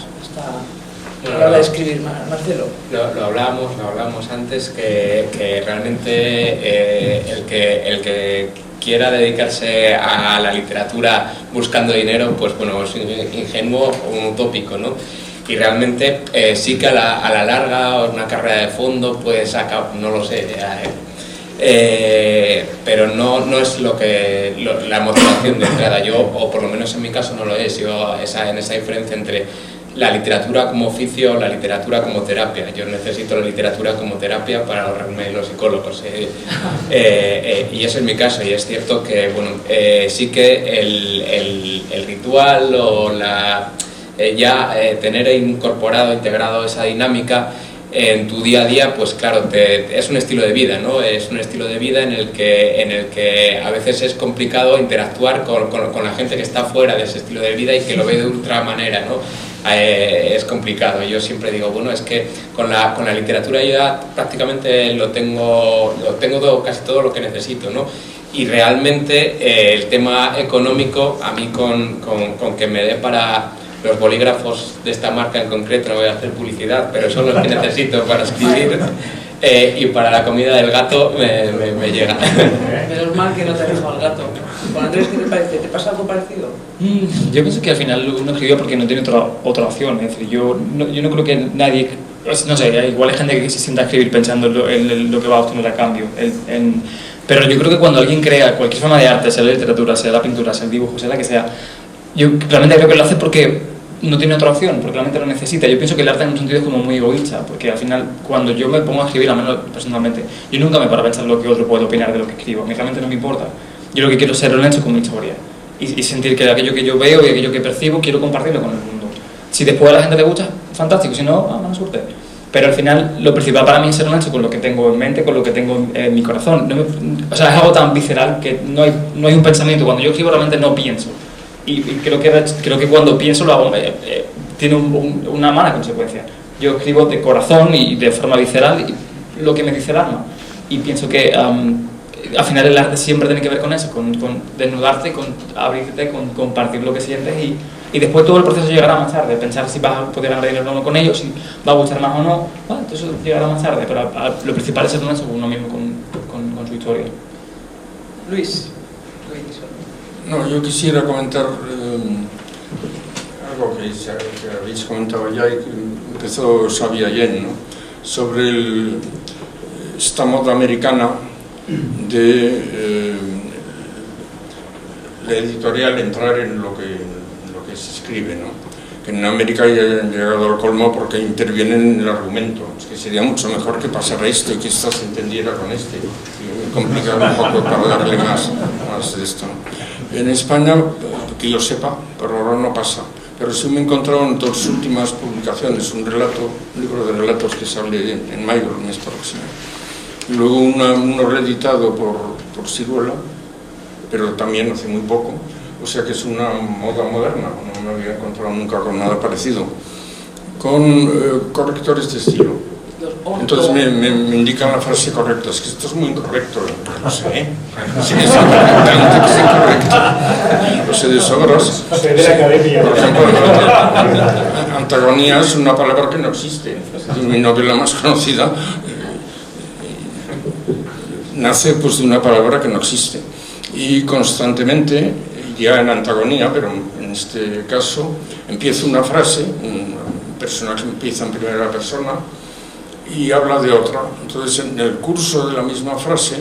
a la hora de escribir, Marcelo? Lo hablábamos antes, que realmente el que quiera dedicarse a la literatura buscando dinero, pues bueno, es ingenuo o un utópico, ¿no? Y realmente sí que a la larga, una carrera de fondo, pues no lo sé, pero no es la motivación de entrada. Yo, o por lo menos en mi caso no lo es, yo en esa diferencia entre la literatura como oficio, la literatura como terapia. Yo necesito la literatura como terapia para ahorrarme los psicólogos. Y ese es mi caso, y es cierto que bueno, sí que el ritual o tener incorporado, integrado esa dinámica en tu día a día, pues claro, es un estilo de vida, ¿no? Es un estilo de vida en el que a veces es complicado interactuar con la gente que está fuera de ese estilo de vida y que lo ve de otra manera, ¿no? es complicado. Yo siempre digo, bueno, es que con la literatura yo ya prácticamente lo tengo casi todo lo que necesito, ¿no? Y realmente el tema económico, a mí con que me dé para los bolígrafos de esta marca en concreto, no voy a hacer publicidad, pero son los que necesito para escribir, y para la comida del gato me llega. Menos mal que no te dejo al gato. Juan Andrés, ¿qué te parece? ¿Te pasa algo parecido? Yo pienso que al final uno escribe porque no tiene otra opción. Es decir, yo no creo que nadie, no sé, igual hay gente que se sienta a escribir pensando en lo que va a obtener a cambio. Pero yo creo que cuando alguien crea cualquier forma de arte, sea la literatura, sea la pintura, sea el dibujo, sea la que sea, yo realmente creo que lo hace porque no tiene otra opción, porque realmente lo necesita. Yo pienso que el arte en un sentido es como muy egoísta, porque al final cuando yo me pongo a escribir, al menos personalmente, yo nunca me paro a pensar lo que otro puede opinar de lo que escribo. A mí realmente no me importa. Yo lo que quiero es ser honesto con mi historia y sentir que aquello que yo veo y aquello que percibo quiero compartirlo con el mundo. Si después a la gente le gusta, fantástico, si no, mala suerte. Pero al final lo principal para mí es ser honesto con lo que tengo en mente, con lo que tengo en mi corazón. O sea, es algo tan visceral que no hay un pensamiento. Cuando yo escribo realmente no pienso. Y creo que cuando pienso lo hago, tiene una mala consecuencia. Yo escribo de corazón y de forma visceral lo que me dice el alma. Y pienso que al final el arte siempre tiene que ver con eso, con desnudarte, con abrirte, con compartir lo que sientes y después todo el proceso llegará más tarde, pensar si vas a poder ganar dinero o no con ello, si va a gustar más o no, bueno, entonces llegará más tarde, pero lo principal es ser honesto con uno mismo, con su historia. Luis. No, yo quisiera comentar algo que habéis comentado ya y que empezó Xavi ayer, ¿no? Sobre esta moda americana de la editorial entrar en lo que se escribe, ¿no? Que en América ya han llegado al colmo porque intervienen en el argumento. Es que sería mucho mejor que pasara esto y que esta se entendiera con este. Y complicar un poco para darle más de esto. En España, que yo sepa, pero ahora no pasa. Pero sí me he encontrado en dos últimas publicaciones un libro de relatos que sale en mayo, el mes próximo. Y luego uno reeditado por Siruela, pero también hace muy poco. O sea que es una moda moderna, no me había encontrado nunca con nada parecido. Con correctores de estilo. Entonces me indican la frase correcta, es que esto es muy incorrecto, no sé, sí que es incorrecto, lo sé de sobras. Por ejemplo, antagonía es una palabra que no existe, mi novela más conocida nace pues de una palabra que no existe y constantemente, ya en antagonía, pero en este caso, empieza una frase, un personaje empieza en primera persona y habla de otra. Entonces, en el curso de la misma frase,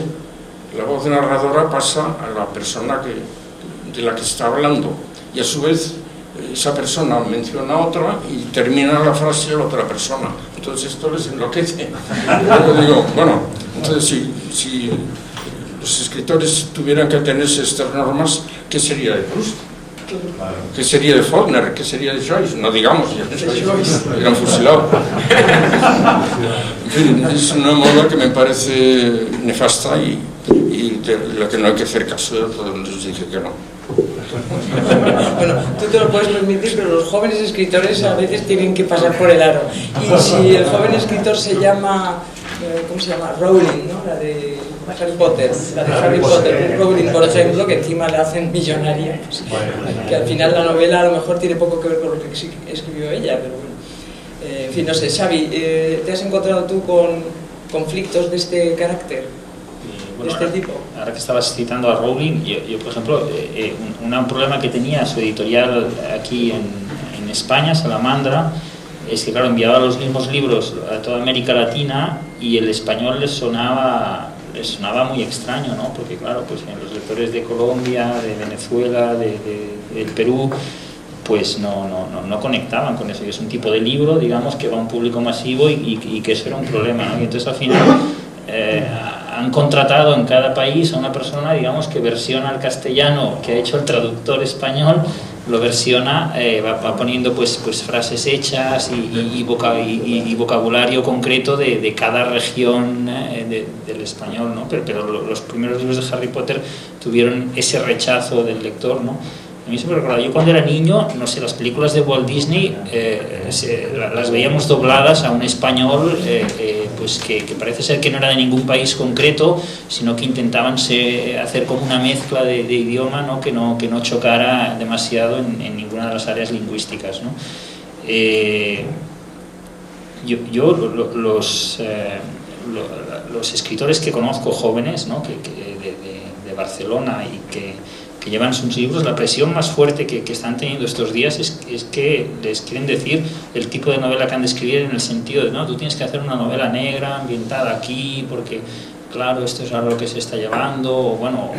la voz narradora pasa a la persona de la que está hablando y a su vez esa persona menciona a otra y termina la frase a la otra persona. Entonces esto les enloquece. Yo digo, bueno, entonces si los escritores tuvieran que atenerse a estas normas, ¿qué sería de Proust? ¿Qué sería de Faulkner? ¿Qué sería de Joyce? No digamos, ya de Joyce, eran fusilados. En fin, es una moda que me parece nefasta y de la que no hay que hacer caso, todos les dije que no. Bueno, tú te lo puedes permitir, pero los jóvenes escritores a veces tienen que pasar por el aro. Y si el joven escritor se llama, ¿cómo se llama? Rowling, ¿no? La de Harry Potter. La de Harry Potter, Rowling, por ejemplo, que encima la hacen millonaria. Pues, que al final la novela a lo mejor tiene poco que ver con lo que escribió ella, pero bueno. En fin, no sé, Xavi, ¿te has encontrado tú con conflictos de este carácter? Bueno, ahora que estabas citando a Rowling, yo por ejemplo, un problema que tenía su editorial aquí en España, Salamandra, es que claro, enviaba los mismos libros a toda América Latina y el español les sonaba muy extraño, ¿no? Porque claro, pues los lectores de Colombia, de Venezuela, del Perú, pues no conectaban con eso. Y es un tipo de libro, digamos, que va a un público masivo y que eso era un problema, ¿no? Y entonces al final han contratado en cada país a una persona, digamos, que versiona al castellano que ha hecho el traductor español, lo versiona, va poniendo pues frases hechas y vocabulario concreto de cada región del español, ¿no? Pero los primeros libros de Harry Potter tuvieron ese rechazo del lector, ¿no? A mí se me recuerda, yo cuando era niño, no sé, las películas de Walt Disney las veíamos dobladas a un español pues que parece ser que no era de ningún país concreto, sino que intentaban hacer como una mezcla de idioma, ¿no? Que no chocara demasiado en ninguna de las áreas lingüísticas, ¿no? Los escritores que conozco jóvenes, ¿no? de Barcelona y que llevan sus libros, la presión más fuerte que están teniendo estos días es que les quieren decir el tipo de novela que han de escribir, en el sentido de, no, tú tienes que hacer una novela negra ambientada aquí porque claro, esto es algo que se está llevando, o bueno,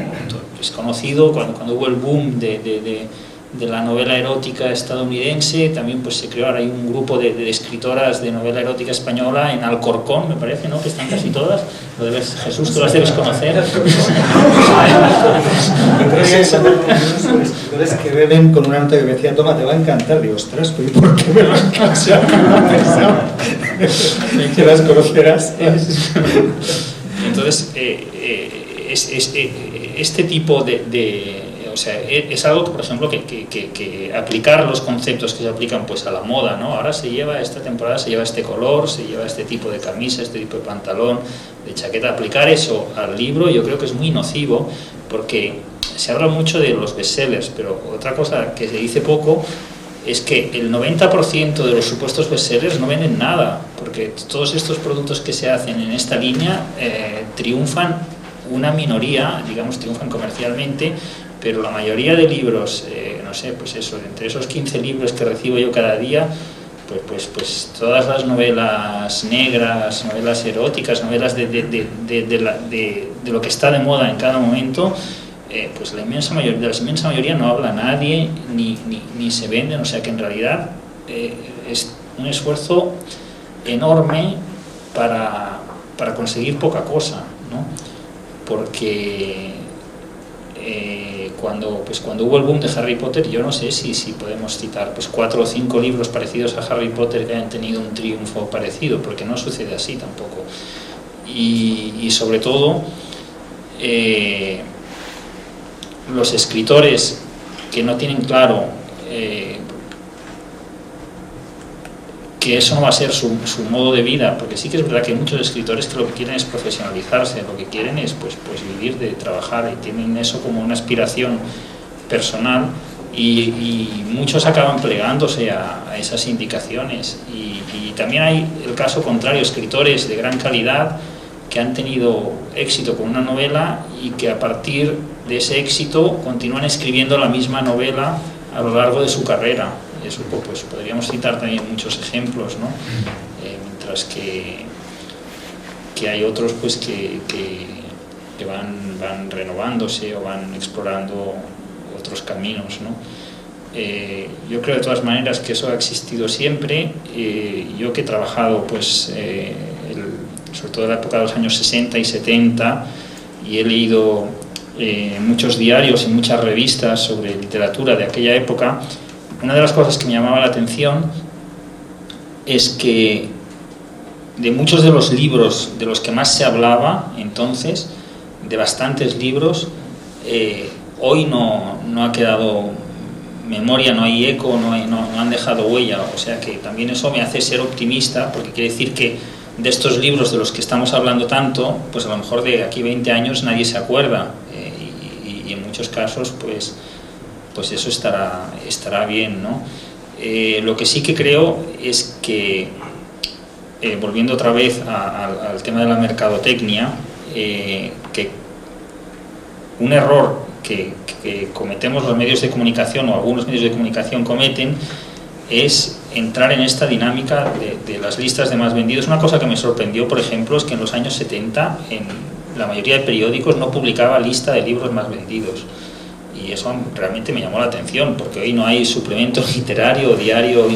es conocido cuando hubo el boom de la novela erótica estadounidense, también pues se creó ahora hay un grupo de escritoras de novela erótica española en Alcorcón, me parece, ¿no? Que están casi todas. Lo debes, Jesús, tú las debes conocer. Escritores que beben con una nota que me decían, toma, te va a encantar. Digo, ostras, ¿por qué me lo has cansado? Que las conocerás. Entonces, este tipo o sea, es algo que, por ejemplo, que aplicar los conceptos que se aplican pues a la moda, ¿no? Ahora esta temporada se lleva este color, se lleva este tipo de camisa, este tipo de pantalón, de chaqueta. Aplicar eso al libro yo creo que es muy nocivo, porque se habla mucho de los bestsellers, pero otra cosa que se dice poco es que el 90% de los supuestos bestsellers no venden nada, porque todos estos productos que se hacen en esta línea triunfan una minoría, digamos, triunfan comercialmente, pero la mayoría de libros, no sé, pues eso, entre esos 15 libros que recibo yo cada día, pues todas las novelas negras, novelas eróticas, novelas de lo que está de moda en cada momento, pues de la inmensa mayoría no habla nadie, ni se venden, o sea que en realidad es un esfuerzo enorme para conseguir poca cosa, ¿no? Porque cuando hubo el boom de Harry Potter, yo no sé si podemos citar pues 4 o 5 libros parecidos a Harry Potter que hayan tenido un triunfo parecido, porque no sucede así tampoco. Y sobre todo los escritores que no tienen claro que eso no va a ser su modo de vida, porque sí que es verdad que hay muchos escritores que lo que quieren es profesionalizarse, lo que quieren es pues vivir de trabajar, y tienen eso como una aspiración personal, y muchos acaban plegándose a esas indicaciones. Y también hay el caso contrario, escritores de gran calidad que han tenido éxito con una novela y que a partir de ese éxito continúan escribiendo la misma novela a lo largo de su carrera. Eso pues podríamos citar también muchos ejemplos, ¿no? Mientras que hay otros pues que van renovándose o van explorando otros caminos, ¿no? Yo creo de todas maneras que eso ha existido siempre. Yo que he trabajado pues sobre todo en la época de los años 60 y 70, y he leído muchos diarios y muchas revistas sobre literatura de aquella época, una de las cosas que me llamaba la atención es que de muchos de los libros de los que más se hablaba entonces, de bastantes libros, hoy no ha quedado memoria, no hay eco, no han dejado huella. O sea que también eso me hace ser optimista, porque quiere decir que de estos libros de los que estamos hablando tanto, pues a lo mejor de aquí 20 años nadie se acuerda, y en muchos casos pues eso estará bien, ¿no? Lo que sí que creo es que, volviendo otra vez al tema de la mercadotecnia, que un error que cometemos los medios de comunicación, o algunos medios de comunicación cometen, es entrar en esta dinámica de las listas de más vendidos. Una cosa que me sorprendió, por ejemplo, es que en los años 70 en la mayoría de periódicos no publicaba lista de libros más vendidos. Y eso realmente me llamó la atención, porque hoy no hay suplemento literario o diario,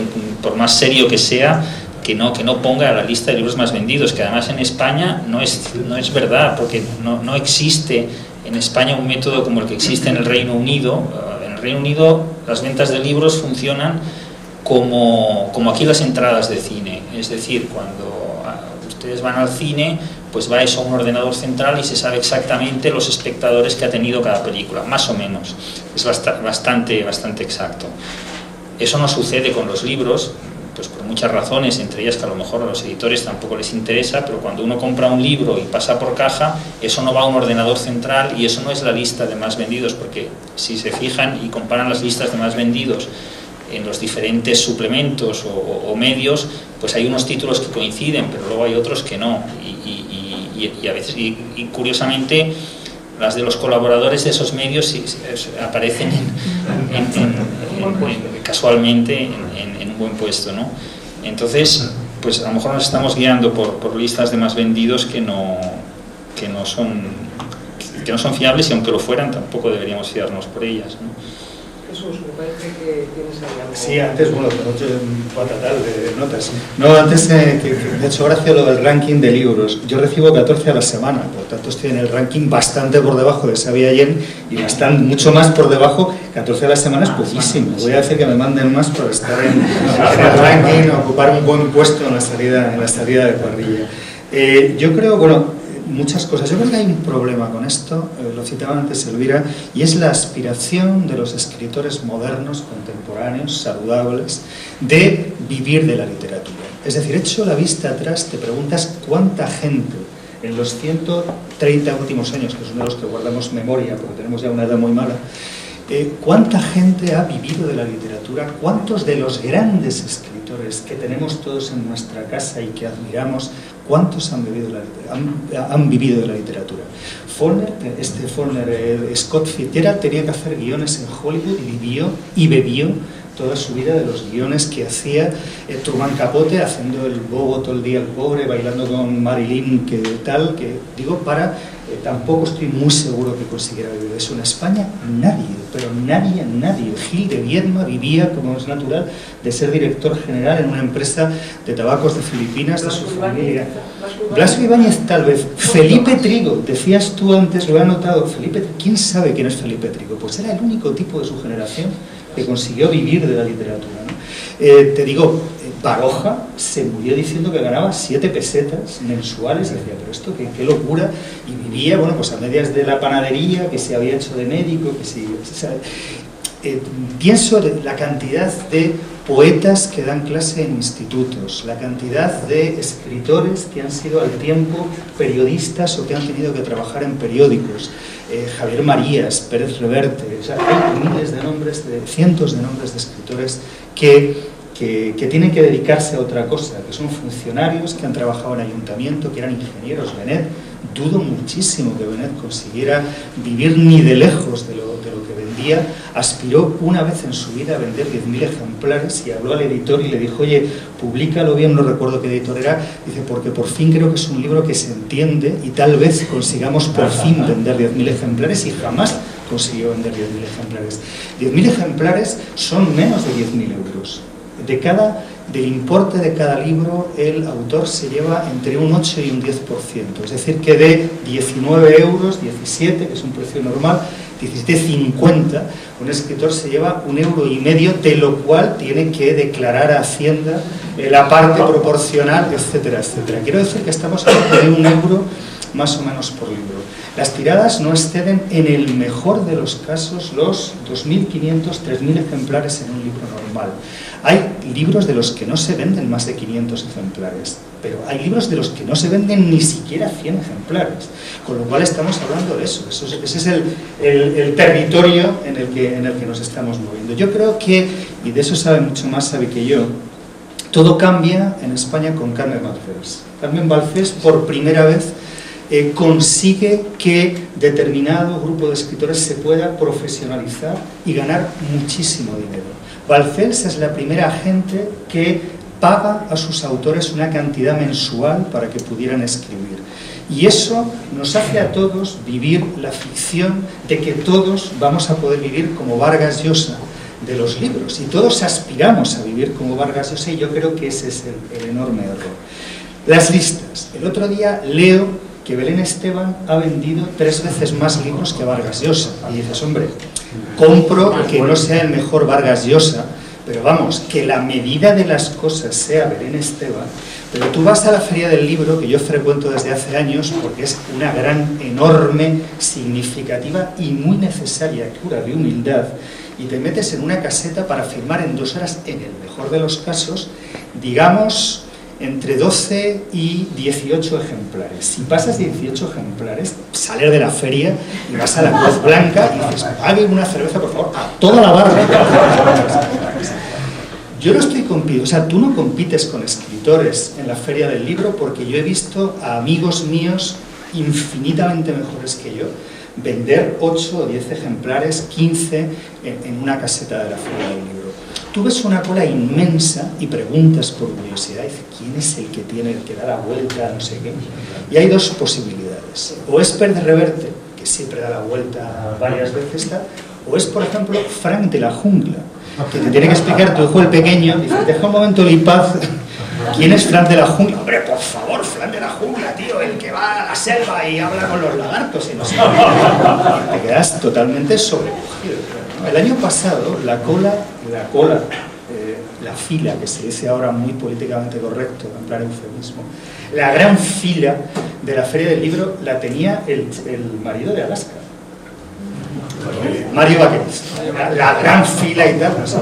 por más serio que sea, que no ponga la lista de libros más vendidos, que además en España no es verdad, porque no existe en España un método como el que existe en el Reino Unido. En el Reino Unido las ventas de libros funcionan como aquí las entradas de cine, es decir, cuando ustedes van al cine, pues va eso a un ordenador central y se sabe exactamente los espectadores que ha tenido cada película, más o menos. Es bastante exacto. Eso no sucede con los libros, pues por muchas razones, entre ellas que a lo mejor a los editores tampoco les interesa, pero cuando uno compra un libro y pasa por caja, eso no va a un ordenador central y eso no es la lista de más vendidos, porque si se fijan y comparan las listas de más vendidos en los diferentes suplementos o medios, pues hay unos títulos que coinciden, pero luego hay otros que no, y a veces, y curiosamente, las de los colaboradores de esos medios sí aparecen casualmente en un buen puesto, ¿no? Entonces, pues a lo mejor nos estamos guiando por listas de más vendidos que no son fiables, y aunque lo fueran tampoco deberíamos fiarnos por ellas, ¿no? Jesús, me parece que tienes ahí algo. Sí, antes, bueno, fatal de notas. No, antes, que me ha hecho gracia lo del ranking de libros. Yo recibo 14 a la semana, por tanto estoy en el ranking bastante por debajo de Xavi Allén y bastante, mucho más por debajo. 14 a la semana es poquísimo. Voy a decir que me manden más para estar en el ranking, ocupar un buen puesto en la salida de parrilla. Yo creo, bueno, muchas cosas. Yo creo que hay un problema con esto, lo citaba antes Elvira, y es la aspiración de los escritores modernos, contemporáneos, saludables, de vivir de la literatura. Es decir, hecho la vista atrás, te preguntas cuánta gente en los 130 últimos años, que son de los que guardamos memoria, porque tenemos ya una edad muy mala, cuánta gente ha vivido de la literatura, cuántos de los grandes escritores que tenemos todos en nuestra casa y que admiramos, cuántos han vivido de la literatura. Scott Fitzgerald tenía que hacer guiones en Hollywood y vivió y bebió toda su vida de los guiones que hacía. Truman Capote haciendo el bobo todo el día, el pobre, bailando con Marilyn, tampoco estoy muy seguro que consiguiera vivir de eso. En España nadie, pero nadie. Gil de Viedma vivía, como es natural, de ser director general en una empresa de tabacos de Filipinas, de su familia. Blasco Ibáñez tal vez. Felipe Trigo, decías tú antes, lo he anotado, ¿quién sabe quién es Felipe Trigo? Pues era el único tipo de su generación que consiguió vivir de la literatura, ¿no? Baroja se murió diciendo que ganaba 7 pesetas mensuales y decía, pero esto qué locura, y vivía, bueno, pues a medias de la panadería, que se había hecho de médico, pienso en la cantidad de poetas que dan clase en institutos, la cantidad de escritores que han sido al tiempo periodistas o que han tenido que trabajar en periódicos, Javier Marías, Pérez Reverte, hay miles de nombres, cientos de nombres de escritores que tienen que dedicarse a otra cosa, que son funcionarios, que han trabajado en ayuntamiento, que eran ingenieros. Benet, dudo muchísimo que Benet consiguiera vivir ni de lejos de lo que vendía. Aspiró una vez en su vida a vender 10.000 ejemplares y habló al editor y le dijo, oye, públicalo bien, no recuerdo qué editor era, dice, porque por fin creo que es un libro que se entiende y tal vez consigamos por fin vender 10.000 ejemplares, y jamás consiguió vender 10.000 ejemplares. 10.000 ejemplares son menos de 10.000 euros. Del importe de cada libro, el autor se lleva entre un 8 y un 10%. Es decir, que de 19 euros, 17, que es un precio normal, 17,50, un escritor se lleva 1,5 €, de lo cual tiene que declarar a Hacienda la parte proporcional, etcétera, etcétera. Quiero decir que estamos hablando de 1 euro más o menos por libro. Las tiradas no exceden, en el mejor de los casos, los 2.500, 3.000 ejemplares en un libro normal. Hay libros de los que no se venden más de 500 ejemplares, pero hay libros de los que no se venden ni siquiera 100 ejemplares, con lo cual estamos hablando de eso. Ese es el territorio en el que nos estamos moviendo. Yo creo que, y de eso sabe mucho más Xavi que yo, todo cambia en España con Carmen Balcells. Carmen Balcells, por primera vez, consigue que determinado grupo de escritores se pueda profesionalizar y ganar muchísimo dinero. Balcells es la primera agente que paga a sus autores una cantidad mensual para que pudieran escribir. Y eso nos hace a todos vivir la ficción de que todos vamos a poder vivir como Vargas Llosa de los libros. Y todos aspiramos a vivir como Vargas Llosa, y yo creo que ese es el enorme error. Las listas. El otro día leo que Belén Esteban ha vendido 3 veces más libros que Vargas Llosa. Y dices, hombre, compro que no sea el mejor Vargas Llosa, pero vamos, que la medida de las cosas sea Belén Esteban, Pero tú vas a la Feria del Libro, que yo frecuento desde hace años, porque es una gran, enorme, significativa y muy necesaria cura de humildad, y te metes en una caseta para firmar en 2 horas, en el mejor de los casos, digamos, entre 12 y 18 ejemplares. Si pasas 18 ejemplares, sales de la feria y vas a la Cruz Blanca y dices, pague una cerveza, por favor, a toda la barra. Yo no estoy compitiendo, o sea, tú no compites con escritores en la Feria del Libro, porque yo he visto a amigos míos infinitamente mejores que yo vender 8 o 10 ejemplares, 15 en una caseta de la Feria del Libro. Tú ves una cola inmensa y preguntas por curiosidad, y dices, ¿quién es el que da la vuelta, no sé qué? Y hay 2 posibilidades. O es Pérez Reverte, que siempre da la vuelta varias veces, o es, por ejemplo, Frank de la Jungla, que te tiene que explicar tu hijo el pequeño, dice, deja un momento el paz. ¿Quién es Fran de la Jungla? Hombre, por favor, Fran de la Jungla, tío, el que va a la selva y habla con los lagartos y no sé qué. Te quedas totalmente sobrecogido. El año pasado, la fila, que se dice ahora muy políticamente correcto, en plan eufemismo, la gran fila de la Feria del Libro la tenía el marido de Alaska. Mario Vaqueros, la gran fila y tal, no sé.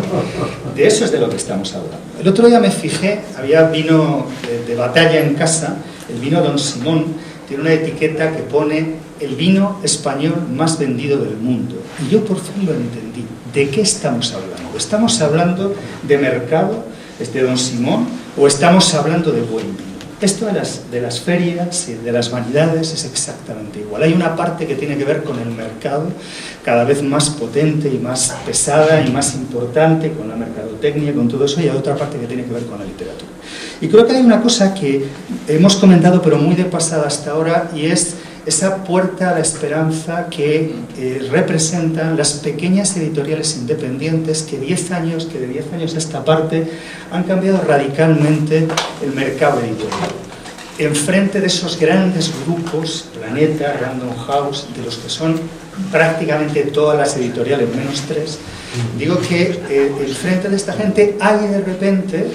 De eso es de lo que estamos hablando. El otro día me fijé, había vino de batalla en casa, el vino Don Simón, tiene una etiqueta que pone el vino español más vendido del mundo. Y yo por fin lo entendí. ¿De qué estamos hablando? ¿Estamos hablando de mercado, de Don Simón, o estamos hablando de buen vino? Esto de las ferias y de las vanidades es exactamente igual. Hay una parte que tiene que ver con el mercado, cada vez más potente y más pesada y más importante, con la mercadotecnia, con todo eso, y hay otra parte que tiene que ver con la literatura. Y creo que hay una cosa que hemos comentado, pero muy de pasada hasta ahora, y es esa puerta a la esperanza que representan las pequeñas editoriales independientes que de 10 años a esta parte han cambiado radicalmente el mercado editorial. Enfrente de esos grandes grupos, Planeta, Random House, de los que son prácticamente todas las editoriales, menos 3, digo que enfrente de esta gente hay de repente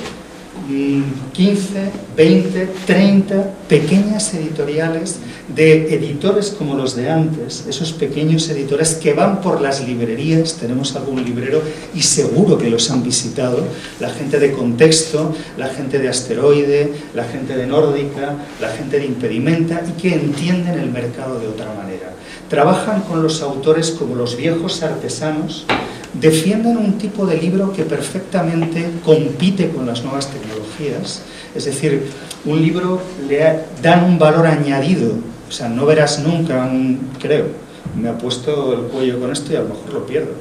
15, 20, 30 pequeñas editoriales de editores como los de antes, esos pequeños editores que van por las librerías, tenemos algún librero y seguro que los han visitado, la gente de Contexto, la gente de Asteroide, la gente de Nórdica, la gente de Impedimenta, y que entienden el mercado de otra manera. Trabajan con los autores como los viejos artesanos, defienden un tipo de libro que perfectamente compite con las nuevas tecnologías, es decir, un libro le dan un valor añadido, o sea, no verás nunca creo, me ha puesto el cuello con esto y a lo mejor lo pierdo,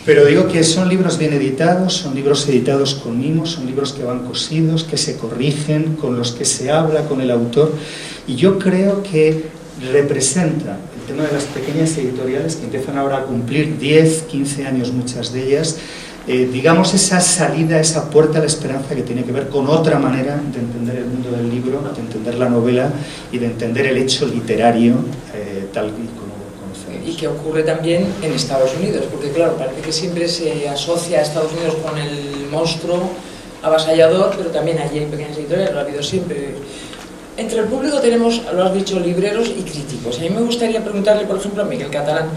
pero digo que son libros bien editados, son libros editados con mimos, son libros que van cosidos, que se corrigen, con los que se habla con el autor, y yo creo que representa el tema de las pequeñas editoriales que empiezan ahora a cumplir 10, 15 años, muchas de ellas, digamos esa salida, esa puerta a la esperanza que tiene que ver con otra manera de entender el mundo del libro, de entender la novela y de entender el hecho literario tal y como lo conocemos. Y que ocurre también en Estados Unidos, porque claro, parece que siempre se asocia a Estados Unidos con el monstruo avasallador, pero también allí hay pequeñas editoriales, lo ha habido siempre. Entre el público tenemos, lo has dicho, libreros y críticos. A mí me gustaría preguntarle, por ejemplo, a Miguel Catalán,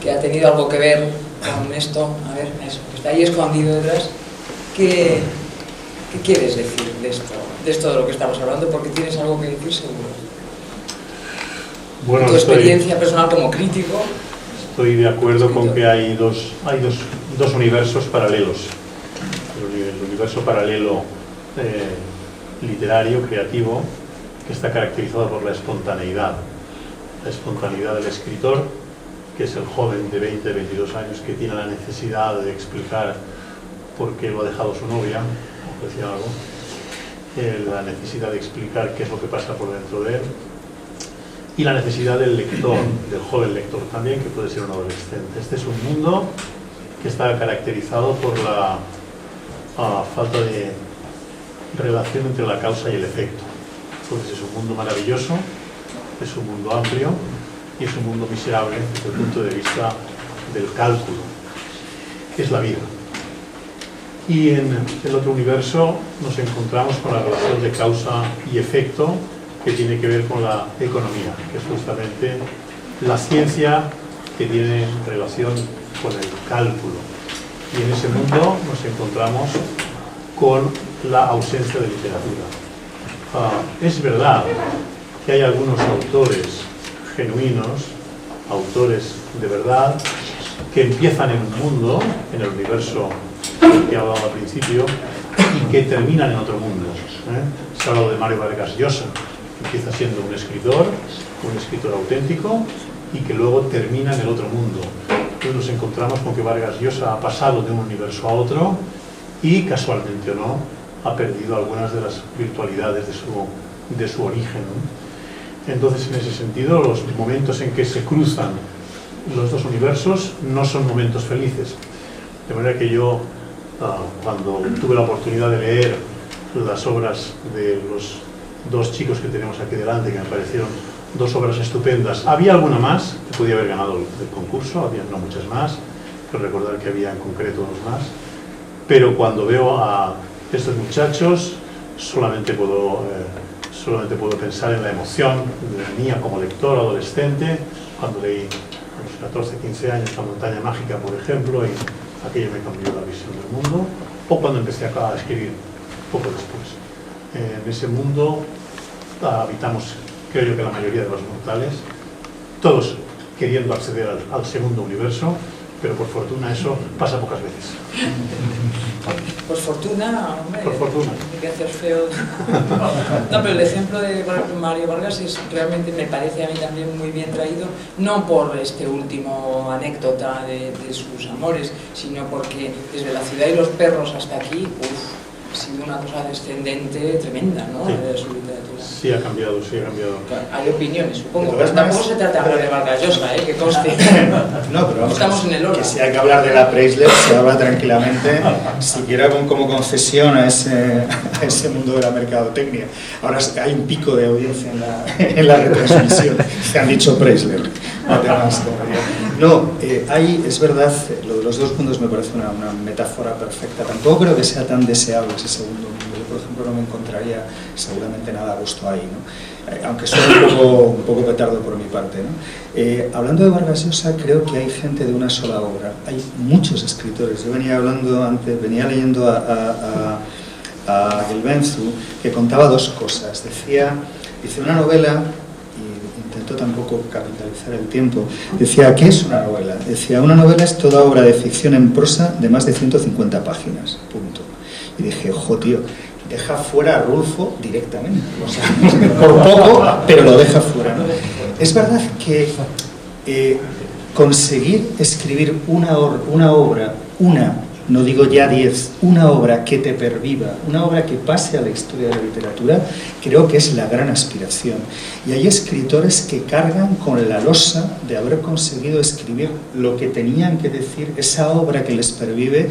que ha tenido algo que ver con esto, a ver, eso, que está ahí escondido detrás. ¿Qué quieres decir de esto de lo que estamos hablando? Porque tienes algo que decir seguro. Bueno, tu experiencia personal como crítico. Estoy de acuerdo con que hay dos universos paralelos. El universo paralelo literario, creativo, que está caracterizado por la espontaneidad del escritor, que es el joven de 20, 22 años que tiene la necesidad de explicar por qué lo ha dejado su novia, o decía algo, la necesidad de explicar qué es lo que pasa por dentro de él, y la necesidad del lector, del joven lector también, que puede ser un adolescente. Este es un mundo que está caracterizado por la falta de relación entre la causa y el efecto. Entonces es un mundo maravilloso, es un mundo amplio y es un mundo miserable desde el punto de vista del cálculo. Es la vida. Y en el otro universo nos encontramos con la relación de causa y efecto que tiene que ver con la economía, que es justamente la ciencia que tiene relación con el cálculo. Y en ese mundo nos encontramos con la ausencia de literatura. Es verdad que hay algunos autores genuinos, autores de verdad, que empiezan en un mundo, en el universo del que he hablado al principio, y que terminan en otro mundo. Se ha hablado de Mario Vargas Llosa, que empieza siendo un escritor auténtico, y que luego termina en el otro mundo. Entonces nos encontramos con que Vargas Llosa ha pasado de un universo a otro y, casualmente o no, ha perdido algunas de las virtualidades de su origen, ¿no? Entonces, en ese sentido, los momentos en que se cruzan los dos universos no son momentos felices. De manera que yo, cuando tuve la oportunidad de leer las obras de los dos chicos que tenemos aquí delante, que me parecieron dos obras estupendas, había alguna más que podía haber ganado el concurso, había no muchas más, pero recordar que había en concreto dos más, pero cuando veo a estos muchachos solamente puedo pensar en la emoción mía como lector adolescente, cuando leí a los 14, 15 años La montaña mágica, por ejemplo, y aquello me cambió la visión del mundo, o cuando empecé a escribir poco después. En ese mundo habitamos, creo yo, que la mayoría de los mortales, todos queriendo acceder al segundo universo, pero por fortuna eso pasa pocas veces. Por fortuna, hombre, por fortuna. Hay que hacer feo. No, pero el ejemplo de Mario Vargas realmente me parece a mí también muy bien traído, no por este último anécdota de sus amores, sino porque desde La ciudad y los perros hasta aquí, ha sido una cosa descendente tremenda, ¿no? Sí. De su literatura. Sí, ha cambiado, sí ha cambiado. Claro, hay opiniones, supongo, pero tampoco se trata de Vargas Llosa, que conste. No, pero vamos, estamos en el oro. Que si hay que hablar de la Preisler, se habla tranquilamente, siquiera como concesión a ese mundo de la mercadotecnia. Ahora hay un pico de audiencia en la retransmisión. Se han dicho Preisler. No, es verdad, lo de los dos mundos me parece una metáfora perfecta. Tampoco creo que sea tan deseable ese segundo mundo. Yo, por ejemplo, no me encontraría seguramente nada a gusto ahí, ¿no? Aunque suene un poco petardo por mi parte, ¿no? Hablando de Vargas Llosa, creo que hay gente de una sola obra. Hay muchos escritores. Yo venía leyendo a Gelbenzu, que contaba dos cosas. Dice una novela, intento tampoco capitalizar el tiempo, decía, ¿qué es una novela? Decía, una novela es toda obra de ficción en prosa de más de 150 páginas, punto. Y dije, ojo, tío, deja fuera a Rulfo directamente, o sea, por poco, pero lo deja fuera, ¿no? Es verdad que conseguir escribir una obra, no digo ya 10, una obra que te perviva, una obra que pase a la historia de la literatura, creo que es la gran aspiración. Y hay escritores que cargan con la losa de haber conseguido escribir lo que tenían que decir, esa obra que les pervive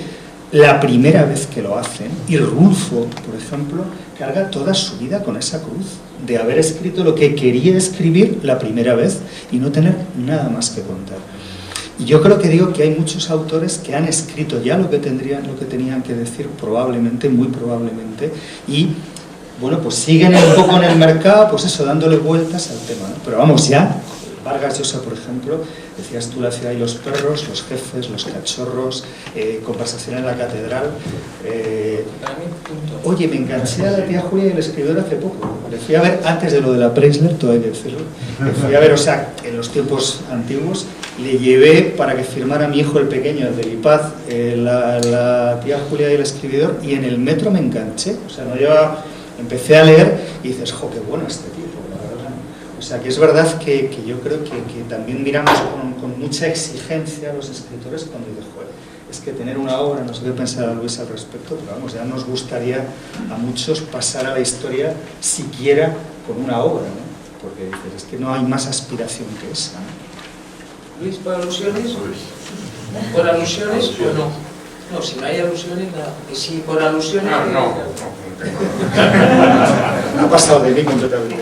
la primera vez que lo hacen. Y Rulfo, por ejemplo, carga toda su vida con esa cruz, de haber escrito lo que quería escribir la primera vez y no tener nada más que contar. Y yo creo que digo que hay muchos autores que han escrito ya lo que tenían que decir, probablemente, muy probablemente, y bueno, pues siguen un poco en el mercado, pues eso, dándole vueltas al tema, ¿no? Pero vamos, ya, Vargas Llosa, por ejemplo, decías tú La ciudad y los perros, Los jefes, Los cachorros, Conversación en la catedral. Oye, me enganché a La tía Julia y el escritor hace poco. Le fui a ver, antes de lo de la Preisler, todo hay que decirlo, le fui a ver, o sea, en los tiempos antiguos, le llevé para que firmara a mi hijo el pequeño, el de Lipaz, la tía Julia y el escribidor, y en el metro me enganché, o sea, empecé a leer y dices, jo, qué bueno este tipo, la verdad. O sea, que es verdad que yo creo que también miramos con mucha exigencia a los escritores cuando dices, joder, es que tener una obra, no sé qué pensar a Luis al respecto, pero vamos, ya nos gustaría a muchos pasar a la historia siquiera con una obra, ¿no? Porque dices, es que no hay más aspiración que esa, ¿no? Luis, ¿por alusiones? ¿Por alusiones o no? No, si no hay alusiones, nada. Y si por alusiones... No. Ha pasado de mí completamente.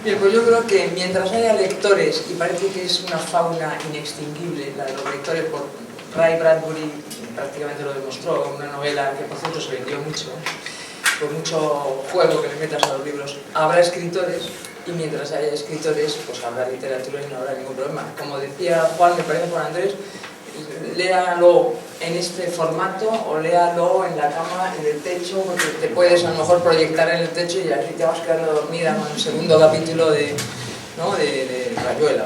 Bien, pues yo creo que mientras haya lectores, y parece que es una fauna inextinguible, la de los lectores, Ray Bradbury prácticamente lo demostró, una novela que por cierto se vendió mucho, por mucho juego que le metas a los libros. Habrá escritores y mientras haya escritores pues habrá literatura y no habrá ningún problema. Como decía Juan, me parece Juan Andrés, léalo en este formato o léalo en la cama, en el techo, porque te puedes a lo mejor proyectar en el techo y así te vas quedando dormida con el segundo capítulo de Rayuela.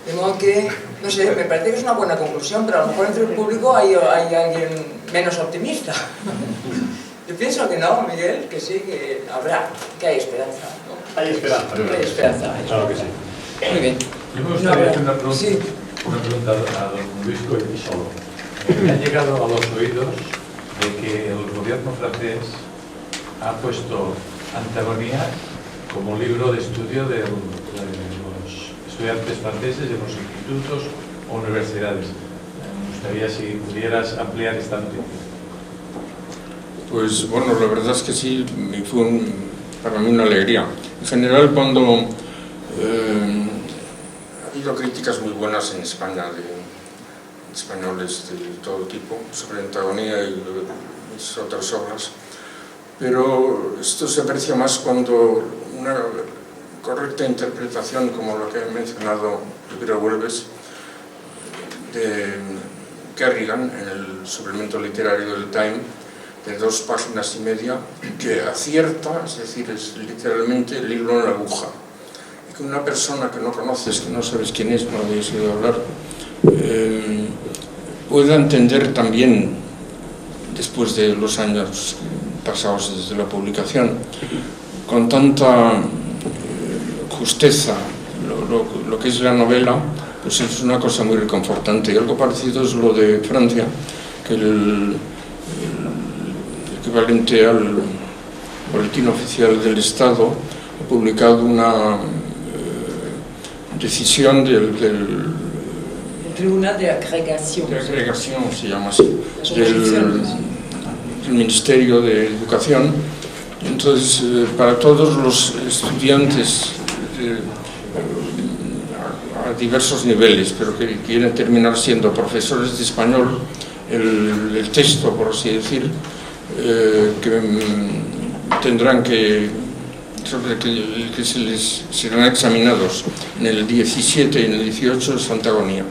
De modo que, no sé, me parece que es una buena conclusión, pero a lo mejor entre el público hay alguien menos optimista. Yo pienso que no, Miguel, que sí, que habrá, que hay esperanza, ¿no? Hay esperanza. Hay esperanza. Claro que sí. Muy bien. Yo me gustaría hacer una pregunta, Sí. una pregunta a don Luis Coelho. Me ha llegado a los oídos de que el gobierno francés ha puesto Antagonía como libro de estudio de los estudiantes franceses en los institutos o universidades. Me gustaría si pudieras ampliar esta noticia. Pues bueno, la verdad es que sí, fue para mí una alegría. En general, cuando ha habido críticas muy buenas en España de españoles de todo tipo sobre Antagonía y mis otras obras, pero esto se aprecia más cuando una correcta interpretación, como lo que ha mencionado Elvira Huelves, de Kerrigan en el suplemento literario del Time, de 2 páginas y media, que acierta, es decir, es literalmente el hilo en la aguja. Y que una persona que no conoces, que no sabes quién es, no habéis oído hablar, pueda entender también, después de los años pasados desde la publicación, con tanta justeza lo que es la novela, pues es una cosa muy reconfortante. Y algo parecido es lo de Francia, que el equivalente al Boletín Oficial del Estado ha publicado una decisión del Tribunal de Agregación. De agregación se llama así, del Ministerio de Educación. Entonces, para todos los estudiantes a diversos niveles, pero que quieren terminar siendo profesores de español, el texto, por así decir, que tendrán sobre que se les serán examinados en el 17 y en el 18 es Antagonía.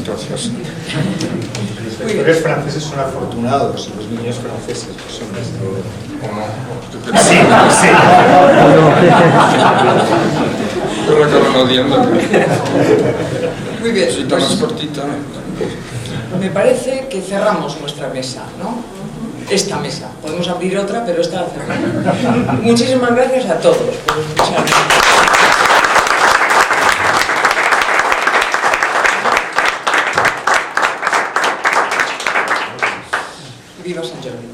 Gracias. Los lectores franceses son afortunados, los niños franceses son ¿O no? Sí, sí. Yo la acaban odiando. Muy bien. Cosita más cortita. Me parece que cerramos nuestra mesa, ¿no? Esta mesa. Podemos abrir otra, pero esta la cerramos. Muchísimas gracias a todos por escucharnos. Viva San Jordi.